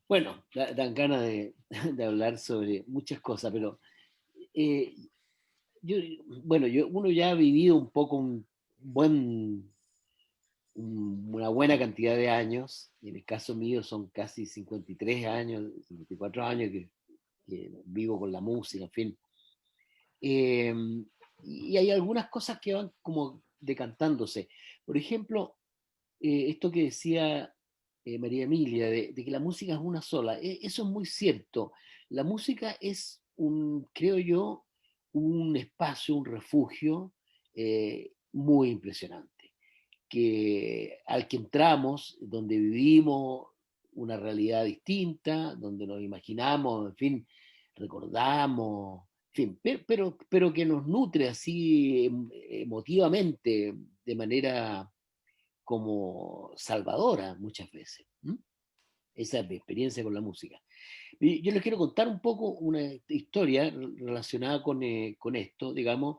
Speaker 5: Bueno, dan ganas de hablar sobre muchas cosas, pero uno ya ha vivido un poco una buena cantidad de años, y en el caso mío son casi 53 años, 54 años que vivo con la música, en fin. Y hay algunas cosas que van como decantándose. Por ejemplo, esto que decía María Emilia, de que la música es una sola, eso es muy cierto. La música es creo yo, un espacio, un refugio muy impresionante, al que entramos, donde vivimos una realidad distinta, donde nos imaginamos, en fin, recordamos, en fin, pero que nos nutre así emotivamente, de manera como salvadora muchas veces. ¿M? Esa es mi experiencia con la música. Y yo les quiero contar un poco una historia relacionada con esto, digamos,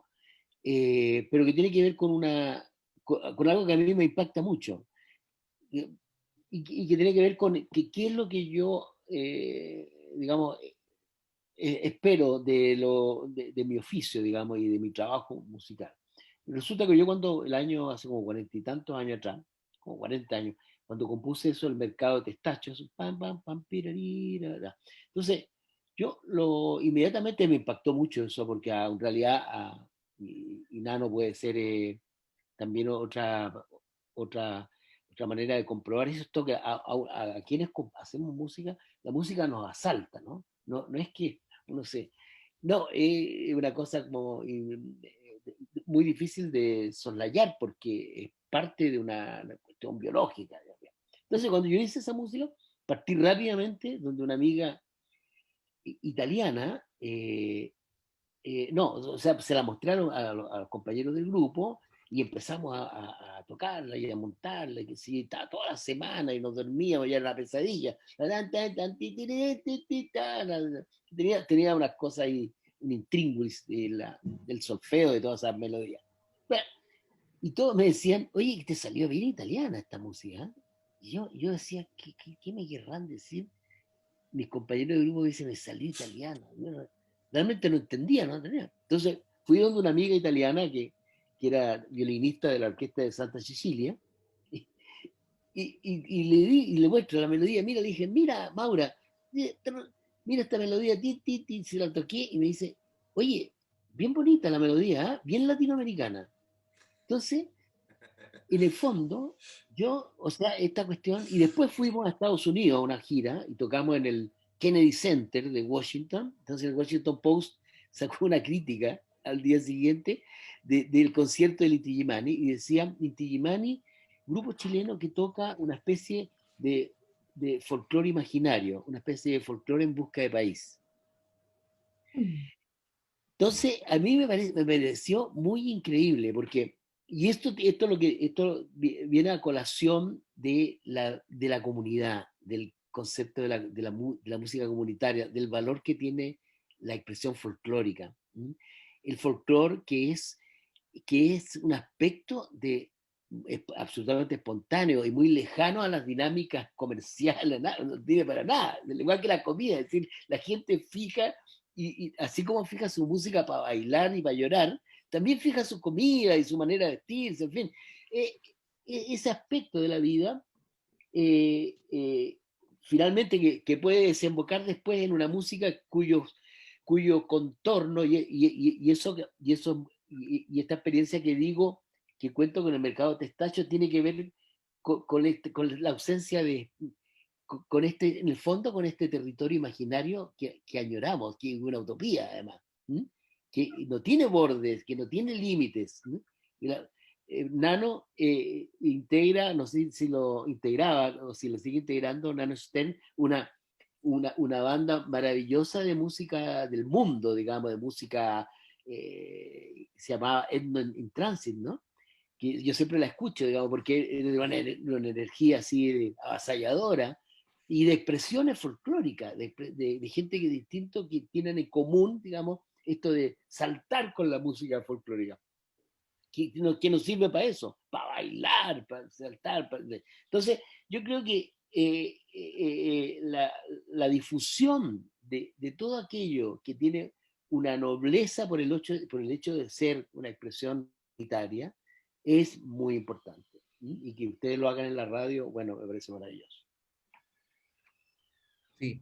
Speaker 5: pero que tiene que ver con algo que a mí me impacta mucho y que tiene que ver con qué es lo que yo, digamos, espero de mi oficio, digamos, y de mi trabajo musical. Resulta que yo cuando hace como 40 y tantos años atrás, como 40 años, cuando compuse eso, el mercado de testachos, pam, pam, pam, pirarira. Entonces, inmediatamente me impactó mucho eso, porque en realidad, y Nano puede ser también otra, otra manera de comprobar eso, esto que a quienes hacemos música, la música nos asalta, ¿no? No es que uno se... No, es una cosa como muy difícil de soslayar porque es parte de una cuestión biológica. Entonces, cuando yo hice esa música, partí rápidamente donde una amiga italiana, no, o sea, se la mostraron a los compañeros del grupo y empezamos a tocarla y a montarla, y que sí, estaba toda la semana y nos dormíamos, ya era la pesadilla. Tenía unas cosas ahí, un intríngulis del solfeo de todas esas melodías. Bueno, y todos me decían, oye, que te salió bien italiana esta música. Y yo decía, ¿qué me querrán decir? Mis compañeros de grupo dicen, me salió italiano. Yo realmente no entendía, no entendía. Entonces fui donde una amiga italiana que era violinista de la orquesta de Santa Cecilia y le muestro la melodía. Mira, le dije, mira, Maura, mira esta melodía, ti, ti, ti, se la toqué y me dice, oye, bien bonita la melodía, ¿eh? Bien latinoamericana. Entonces, en el fondo, o sea, esta cuestión, y después fuimos a Estados Unidos a una gira y tocamos en el Kennedy Center de Washington. Entonces el Washington Post sacó una crítica al día siguiente del concierto de Inti Illimani y decía, Inti Illimani, grupo chileno que toca una especie de folclore imaginario, una especie de folclore en busca de país. Entonces, a mí me pareció muy increíble, porque, y esto viene a colación de la comunidad, del concepto de la música comunitaria, del valor que tiene la expresión folclórica. ¿M? El folclore que es un aspecto absolutamente espontáneo y muy lejano a las dinámicas comerciales, no tiene para nada, igual que la comida, es decir, la gente fija y así como fija su música para bailar y para llorar, también fija su comida y su manera de vestirse, en fin. Ese aspecto de la vida, eh, eh, finalmente, que puede desembocar después en una música cuyo contorno y esta experiencia que digo, que cuento con el mercado de Testacho, tiene que ver con la ausencia en el fondo, con este territorio imaginario que añoramos, que es una utopía además, ¿m? Que no tiene bordes, que no tiene límites. Nano integra, no sé si lo integraba o si lo sigue integrando, Nano Stern, una banda maravillosa de música del mundo, digamos, de música, se llamaba Ethno in Transit, ¿no? Que yo siempre la escucho, digamos, porque es de una energía así avasalladora y de expresiones folclóricas, de gente que distinto, que tienen en común, digamos, esto de saltar con la música folclórica, que nos sirve para eso, para bailar, para saltar. Entonces, yo creo que la difusión de todo aquello que tiene una nobleza por el hecho de ser una expresión unitaria, es muy importante. Y que ustedes lo hagan en la radio, bueno, me parece maravilloso.
Speaker 2: Sí,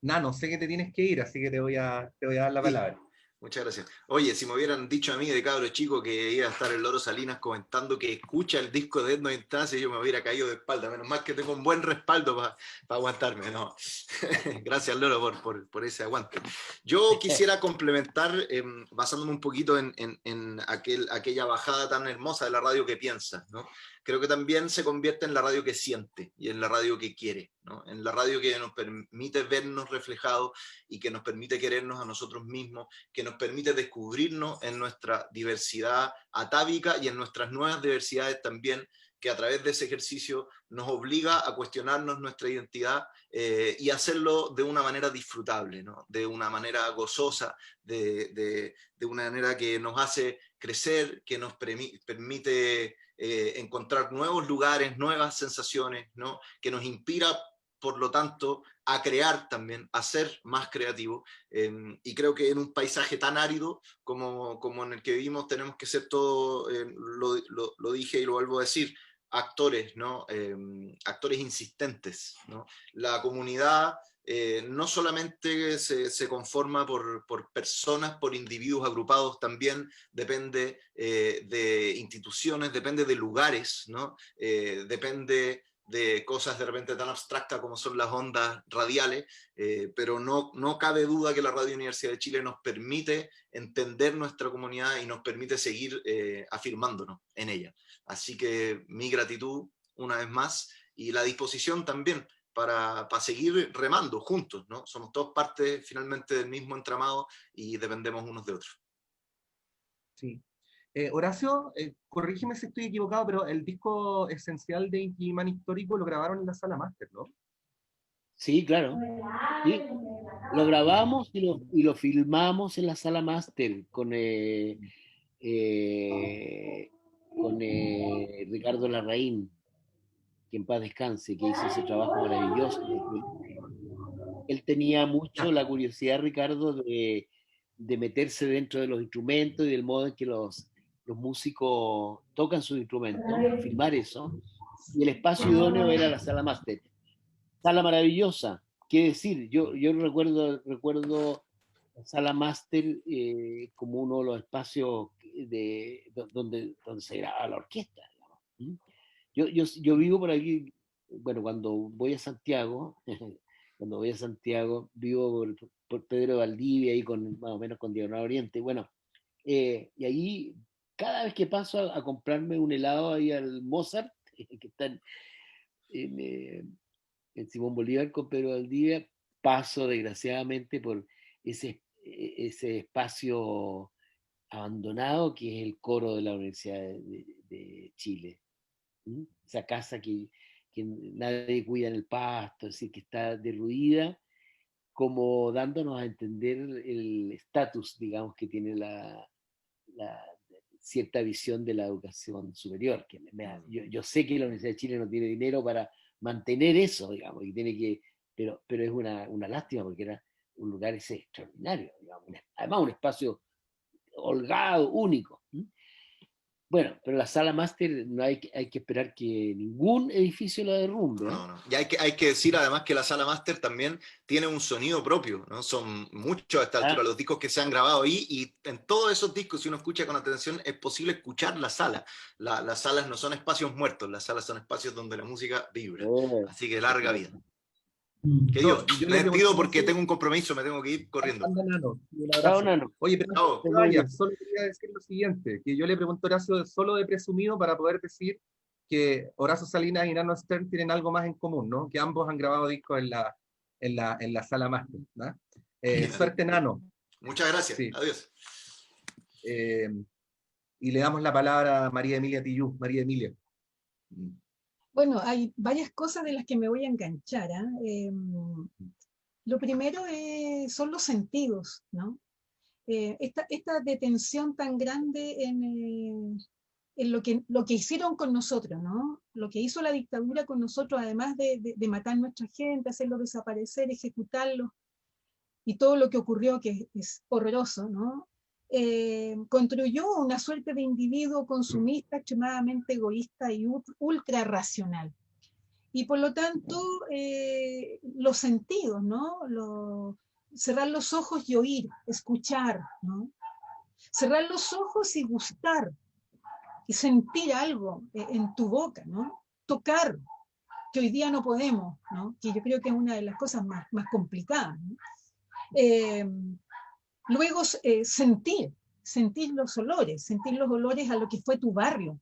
Speaker 2: Nano, sé que te tienes que ir, así que te voy a dar la palabra.
Speaker 4: Muchas gracias. Oye, si me hubieran dicho a mí de cabro chico que iba a estar el Loro Salinas comentando que escucha el disco de Edno Instancia, yo me hubiera caído de espalda. Menos mal que tengo un buen respaldo para aguantarme, ¿no? Gracias, Loro, por ese aguante. Yo quisiera complementar, basándome un poquito en aquella bajada tan hermosa de la radio que piensa, ¿no? Creo que también se convierte en la radio que siente y en la radio que quiere, ¿no? En la radio que nos permite vernos reflejados y que nos permite querernos a nosotros mismos, que nos permite descubrirnos en nuestra diversidad atávica y en nuestras nuevas diversidades también, que a través de ese ejercicio nos obliga a cuestionarnos nuestra identidad y hacerlo de una manera disfrutable, ¿no? De una manera gozosa, de una manera que nos hace crecer, que nos permite encontrar nuevos lugares, nuevas sensaciones, ¿no? Que nos inspira, por lo tanto, a crear también, a ser más creativos. Y creo que en un paisaje tan árido como en el que vivimos tenemos que ser todos, lo dije y lo vuelvo a decir, actores, ¿no? Actores insistentes, ¿no? La comunidad no solamente se conforma por personas, por individuos agrupados, también depende de instituciones, depende de lugares, ¿no? Depende de cosas de repente tan abstractas como son las ondas radiales, pero no cabe duda que la Radio Universidad de Chile nos permite entender nuestra comunidad y nos permite seguir afirmándonos en ella. Así que mi gratitud una vez más y la disposición también para seguir remando juntos, ¿no? Somos todos parte finalmente del mismo entramado y dependemos unos de otros.
Speaker 2: Sí. Horacio, corrígeme si estoy equivocado, pero el disco esencial de Inti Illimani Histórico lo grabaron en la sala máster, ¿no?
Speaker 5: Sí, claro. Sí. Lo grabamos y lo filmamos en la sala máster con Ricardo Larraín, que en paz descanse, que hizo ese trabajo maravilloso. Él tenía mucho la curiosidad, Ricardo, de meterse dentro de los instrumentos y del modo en que los músicos tocan sus instrumentos, filmar eso, y el espacio idóneo era la sala máster. Sala maravillosa, qué decir, yo recuerdo la sala máster como uno de los espacios donde se grababa la orquesta, digamos. Yo vivo por aquí, bueno, cuando voy a Santiago, vivo por Pedro de Valdivia, ahí más o menos con Diagonal Oriente, bueno, y ahí cada vez que paso a comprarme un helado ahí al Mozart, que está en Simón Bolívar con Pedro de Valdivia, paso desgraciadamente por ese espacio abandonado que es el coro de la Universidad de Chile. Esa casa que nadie cuida en el pasto, es decir, que está derruida, como dándonos a entender el estatus, digamos, que tiene la cierta visión de la educación superior. Que yo sé que la Universidad de Chile no tiene dinero para mantener eso, digamos, y tiene que, pero es una lástima porque era un lugar ese extraordinario, digamos, además un espacio holgado, único. Bueno, pero la sala máster no hay que esperar que ningún edificio la derrumbe.
Speaker 4: No. Y hay que decir además que la sala máster también tiene un sonido propio, ¿no? Son muchos a esta altura los discos que se han grabado ahí, y en todos esos discos, si uno escucha con atención, es posible escuchar la sala. Las salas no son espacios muertos, las salas son espacios donde la música vibra. Así que larga vida. Que yo me despido porque tengo un compromiso, me tengo que ir corriendo.
Speaker 2: Nano. Oye, pero no te vayas, solo quería decir lo siguiente, que yo le pregunto a Horacio solo de presumido para poder decir que Horacio Salinas y Nano Stern tienen algo más en común, ¿no? Que ambos han grabado discos en la sala máster, ¿no? Suerte, Nano.
Speaker 4: Muchas gracias, sí. Adiós.
Speaker 2: Y le damos la palabra a María Emilia Tillú. María Emilia.
Speaker 3: Bueno, hay varias cosas de las que me voy a enganchar. Lo primero son los sentidos, ¿no? Esta detención tan grande en lo que hicieron con nosotros, ¿no? Lo que hizo la dictadura con nosotros, además de matar a nuestra gente, hacerlo desaparecer, ejecutarlo, y todo lo que ocurrió, que es horroroso, ¿no? Construyó una suerte de individuo consumista, extremadamente egoísta y ultra racional. Y por lo tanto, los sentidos, ¿no? cerrar los ojos y oír, escuchar, ¿no? Cerrar los ojos y gustar, y sentir algo en tu boca, ¿no? Tocar, que hoy día no podemos, ¿no? Que yo creo que es una de las cosas más complicadas, ¿no? Luego sentir los olores a lo que fue tu barrio.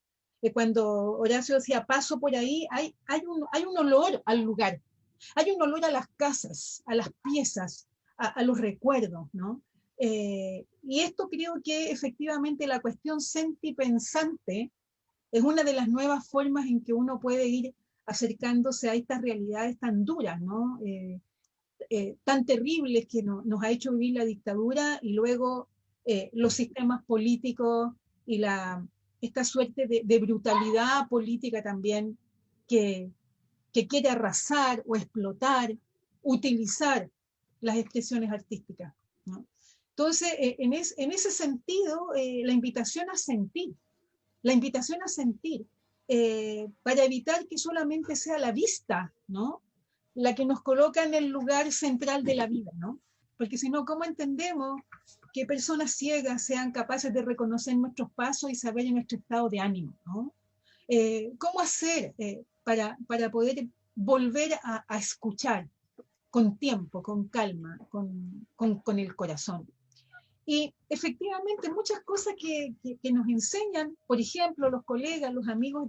Speaker 3: Cuando Horacio decía, paso por ahí, hay un olor al lugar, hay un olor a las casas, a las piezas, a los recuerdos, ¿no? Y esto creo que efectivamente la cuestión sentipensante es una de las nuevas formas en que uno puede ir acercándose a estas realidades tan duras, ¿no? Tan terribles que nos ha hecho vivir la dictadura, y luego los sistemas políticos y esta suerte de brutalidad política también que quiere arrasar o explotar, utilizar las expresiones artísticas, ¿no? Entonces, en ese sentido, la invitación a sentir, para evitar que solamente sea la vista, ¿no?, la que nos coloca en el lugar central de la vida, ¿no? Porque si no, ¿cómo entendemos que personas ciegas sean capaces de reconocer nuestros pasos y saber nuestro estado de ánimo, ¿no? ¿Cómo hacer para poder volver a escuchar con tiempo, con calma, con el corazón? Y efectivamente muchas cosas que nos enseñan, por ejemplo, los colegas, los amigos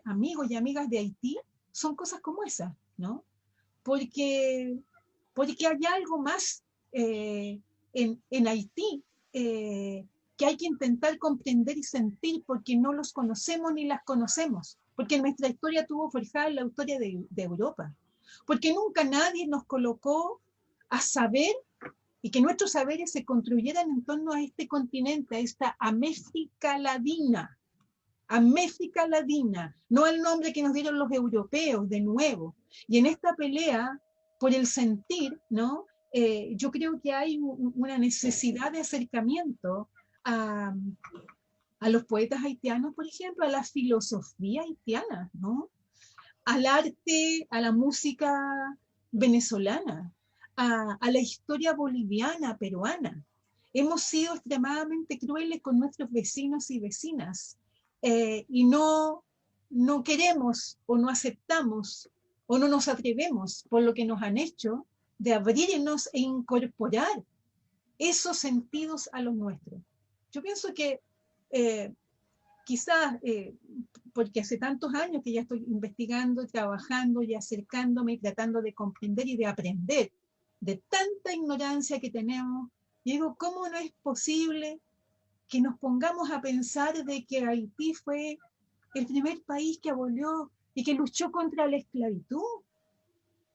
Speaker 3: amigos y amigas de Haití, son cosas como esas, ¿no? Porque hay algo más en Haití que hay que intentar comprender y sentir, porque no los conocemos ni las conocemos, porque nuestra historia tuvo forjada la historia de Europa, porque nunca nadie nos colocó a saber y que nuestros saberes se construyeran en torno a este continente, a esta América Latina, no el nombre que nos dieron los europeos de nuevo. Y en esta pelea por el sentir, ¿no? Yo creo que hay una necesidad de acercamiento a los poetas haitianos, por ejemplo, a la filosofía haitiana, ¿no? Al arte, a la música venezolana, a la historia boliviana, peruana. Hemos sido extremadamente crueles con nuestros vecinos y vecinas, y no queremos o no aceptamos o no nos atrevemos, por lo que nos han hecho, de abrirnos e incorporar esos sentidos a los nuestros. Yo pienso que quizás porque hace tantos años que ya estoy investigando, trabajando y acercándome y tratando de comprender y de aprender de tanta ignorancia que tenemos, y digo, ¿cómo no es posible que nos pongamos a pensar de que Haití fue el primer país que abolió y que luchó contra la esclavitud?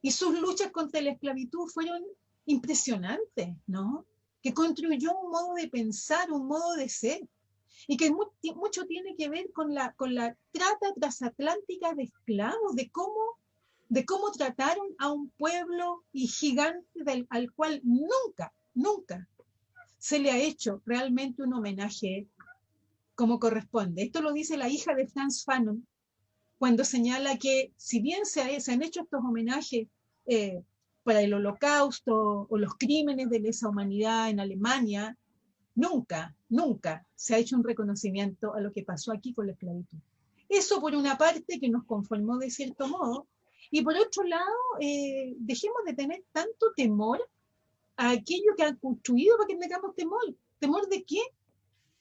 Speaker 3: Y sus luchas contra la esclavitud fueron impresionantes, ¿no? Que construyó un modo de pensar, un modo de ser, y que mucho tiene que ver con la trata transatlántica de esclavos, de cómo trataron a un pueblo y gigante al cual nunca se le ha hecho realmente un homenaje como corresponde. Esto lo dice la hija de Frantz Fanon, cuando señala que si bien se han hecho estos homenajes para el Holocausto o los crímenes de lesa humanidad en Alemania, nunca se ha hecho un reconocimiento a lo que pasó aquí con la esclavitud. Eso por una parte, que nos conformó de cierto modo, y por otro lado, dejemos de tener tanto temor a aquello que han construido para que tengamos temor. ¿Temor de qué?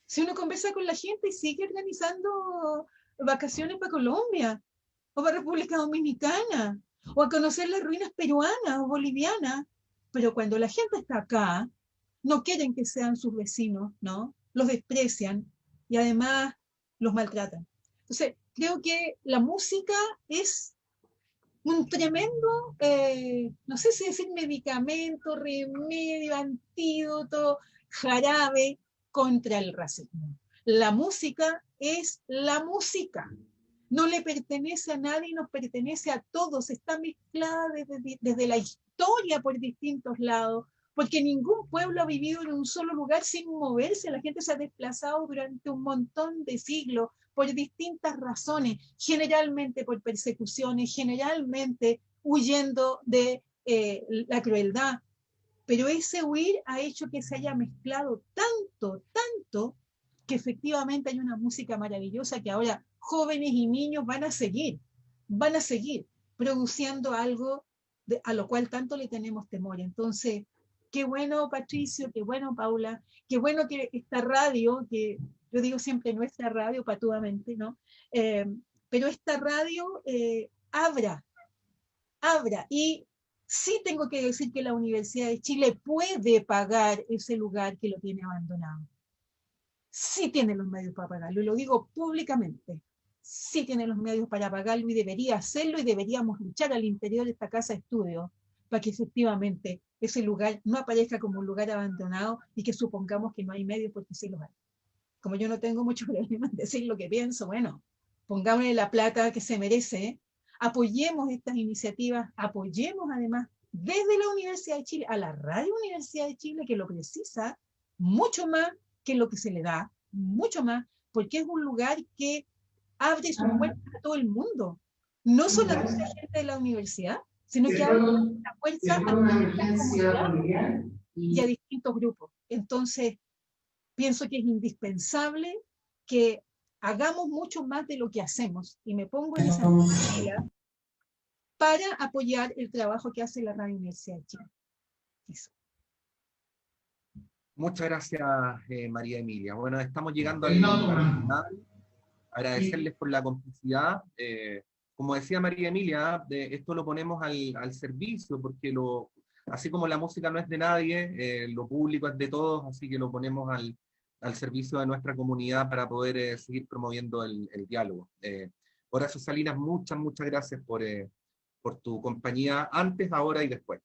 Speaker 3: Si uno conversa con la gente y sigue organizando vacaciones para Colombia, o para República Dominicana, o a conocer las ruinas peruanas o bolivianas, pero cuando la gente está acá, no quieren que sean sus vecinos, ¿no? Los desprecian y además los maltratan. Entonces, creo que la música es un tremendo, no sé si decir medicamento, remedio, antídoto, jarabe contra el racismo. La música es la música. No le pertenece a nadie, nos pertenece a todos. Está mezclada desde la historia por distintos lados, porque ningún pueblo ha vivido en un solo lugar sin moverse. La gente se ha desplazado durante un montón de siglos por distintas razones, generalmente por persecuciones, generalmente huyendo de la crueldad, Pero ese huir ha hecho que se haya mezclado tanto, que efectivamente hay una música maravillosa que ahora jóvenes y niños van a seguir produciendo algo a lo cual tanto le tenemos temor. Entonces, qué bueno, Patricio, qué bueno, Paula, qué bueno que esta radio, que yo digo siempre nuestra radio, patuamente, ¿no? Pero esta radio abra. Y sí tengo que decir que la Universidad de Chile puede pagar ese lugar que lo tiene abandonado. Sí tiene los medios para pagarlo, y lo digo públicamente. Sí tiene los medios para pagarlo y debería hacerlo, y deberíamos luchar al interior de esta casa de estudio para que efectivamente ese lugar no aparezca como un lugar abandonado y que supongamos que no hay medios, porque sí los hay. Como yo no tengo mucho problema en decir lo que pienso, bueno, pongámosle la plata que se merece, apoyemos estas iniciativas, apoyemos además desde la Universidad de Chile a la Radio Universidad de Chile, que lo precisa mucho más que lo que se le da, mucho más, porque es un lugar que abre sus puertas a todo el mundo, no solamente a gente de la universidad, sino que abre la puerta a la comunidad y a distintos grupos. Entonces, pienso que es indispensable que hagamos mucho más de lo que hacemos, y me pongo en esa fila para apoyar el trabajo que hace la Radio Universidad de Chile. Eso.
Speaker 2: Muchas gracias, María Emilia. Bueno, estamos llegando al final. Agradecerles por la complicidad. Como decía María Emilia, esto lo ponemos al servicio, porque así como la música no es de nadie, lo público es de todos, así que lo ponemos al servicio de nuestra comunidad para poder seguir promoviendo el diálogo. Horacio Salinas, muchas gracias por tu compañía antes, ahora y después.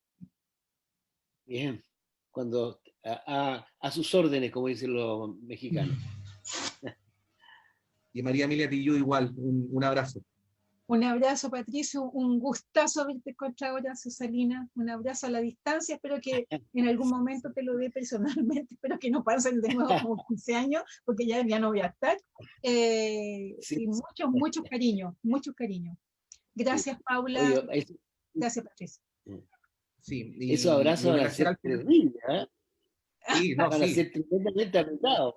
Speaker 5: Bien, cuando a sus órdenes, como dicen los mexicanos.
Speaker 2: Y María Emilia Tillú igual, un abrazo.
Speaker 3: Un abrazo, Patricio, un gustazo haberte encontrado, Horacio Salinas, un abrazo a la distancia, espero que en algún momento te lo dé personalmente, espero que no pasen de nuevo como 15 años, porque ya no voy a estar. Sí. Y muchos cariños. Gracias, sí. Paula. Gracias, Patricio.
Speaker 5: Sí, esos abrazos van a ser terribles, ¿eh?
Speaker 2: Sí, no,
Speaker 5: van a ser tremendamente apretados.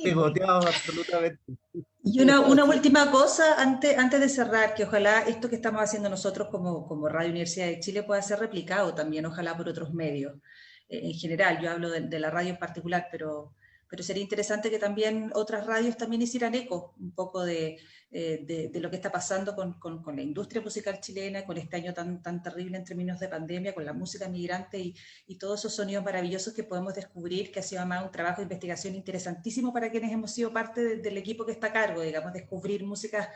Speaker 2: Pegoteados absolutamente.
Speaker 6: Y una última cosa antes de cerrar, que ojalá esto que estamos haciendo nosotros como Radio Universidad de Chile pueda ser replicado también, ojalá por otros medios. En general, yo hablo de la radio en particular, pero sería interesante que también otras radios también hicieran eco un poco de lo que está pasando con la industria musical chilena, con este año tan terrible en términos de pandemia, con la música migrante y todos esos sonidos maravillosos que podemos descubrir, que ha sido además un trabajo de investigación interesantísimo para quienes hemos sido parte del equipo que está a cargo, digamos, descubrir músicas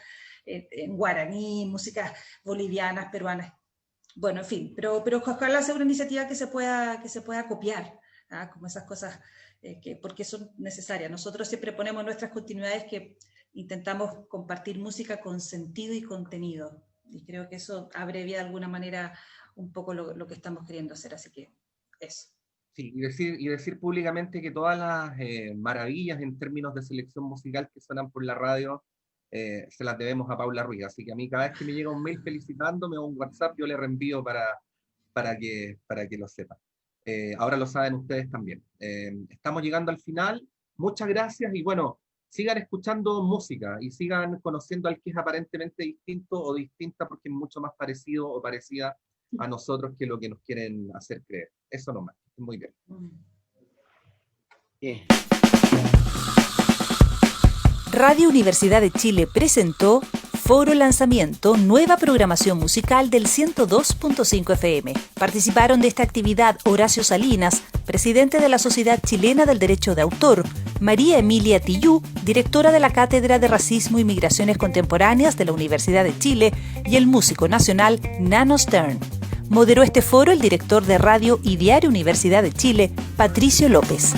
Speaker 6: en guaraní, músicas bolivianas, peruanas. Bueno, en fin, pero ojalá sea una iniciativa que se pueda copiar, ¿ah? Como esas cosas porque son necesarias. Nosotros siempre ponemos nuestras continuidades que intentamos compartir música con sentido y contenido, y creo que eso abrevia de alguna manera un poco lo que estamos queriendo hacer, así que eso.
Speaker 2: Sí, y decir públicamente que todas las maravillas en términos de selección musical que suenan por la radio se las debemos a Paula Ruiz, así que a mí cada vez que me llega un mail felicitándome o un WhatsApp yo le reenvío para que lo sepan. Ahora lo saben ustedes también. Estamos llegando al final. Muchas gracias y bueno, sigan escuchando música y sigan conociendo al que es aparentemente distinto o distinta porque es mucho más parecido o parecida a nosotros que lo que nos quieren hacer creer. Eso nomás. Muy bien.
Speaker 1: Radio Universidad de Chile presentó Foro Lanzamiento, nueva programación musical del 102.5 FM. Participaron de esta actividad Horacio Salinas, presidente de la Sociedad Chilena del Derecho de Autor, María Emilia Tillú, directora de la Cátedra de Racismo y Migraciones Contemporáneas de la Universidad de Chile, y el músico nacional Nano Stern. Moderó este foro el director de Radio y Diario Universidad de Chile, Patricio López.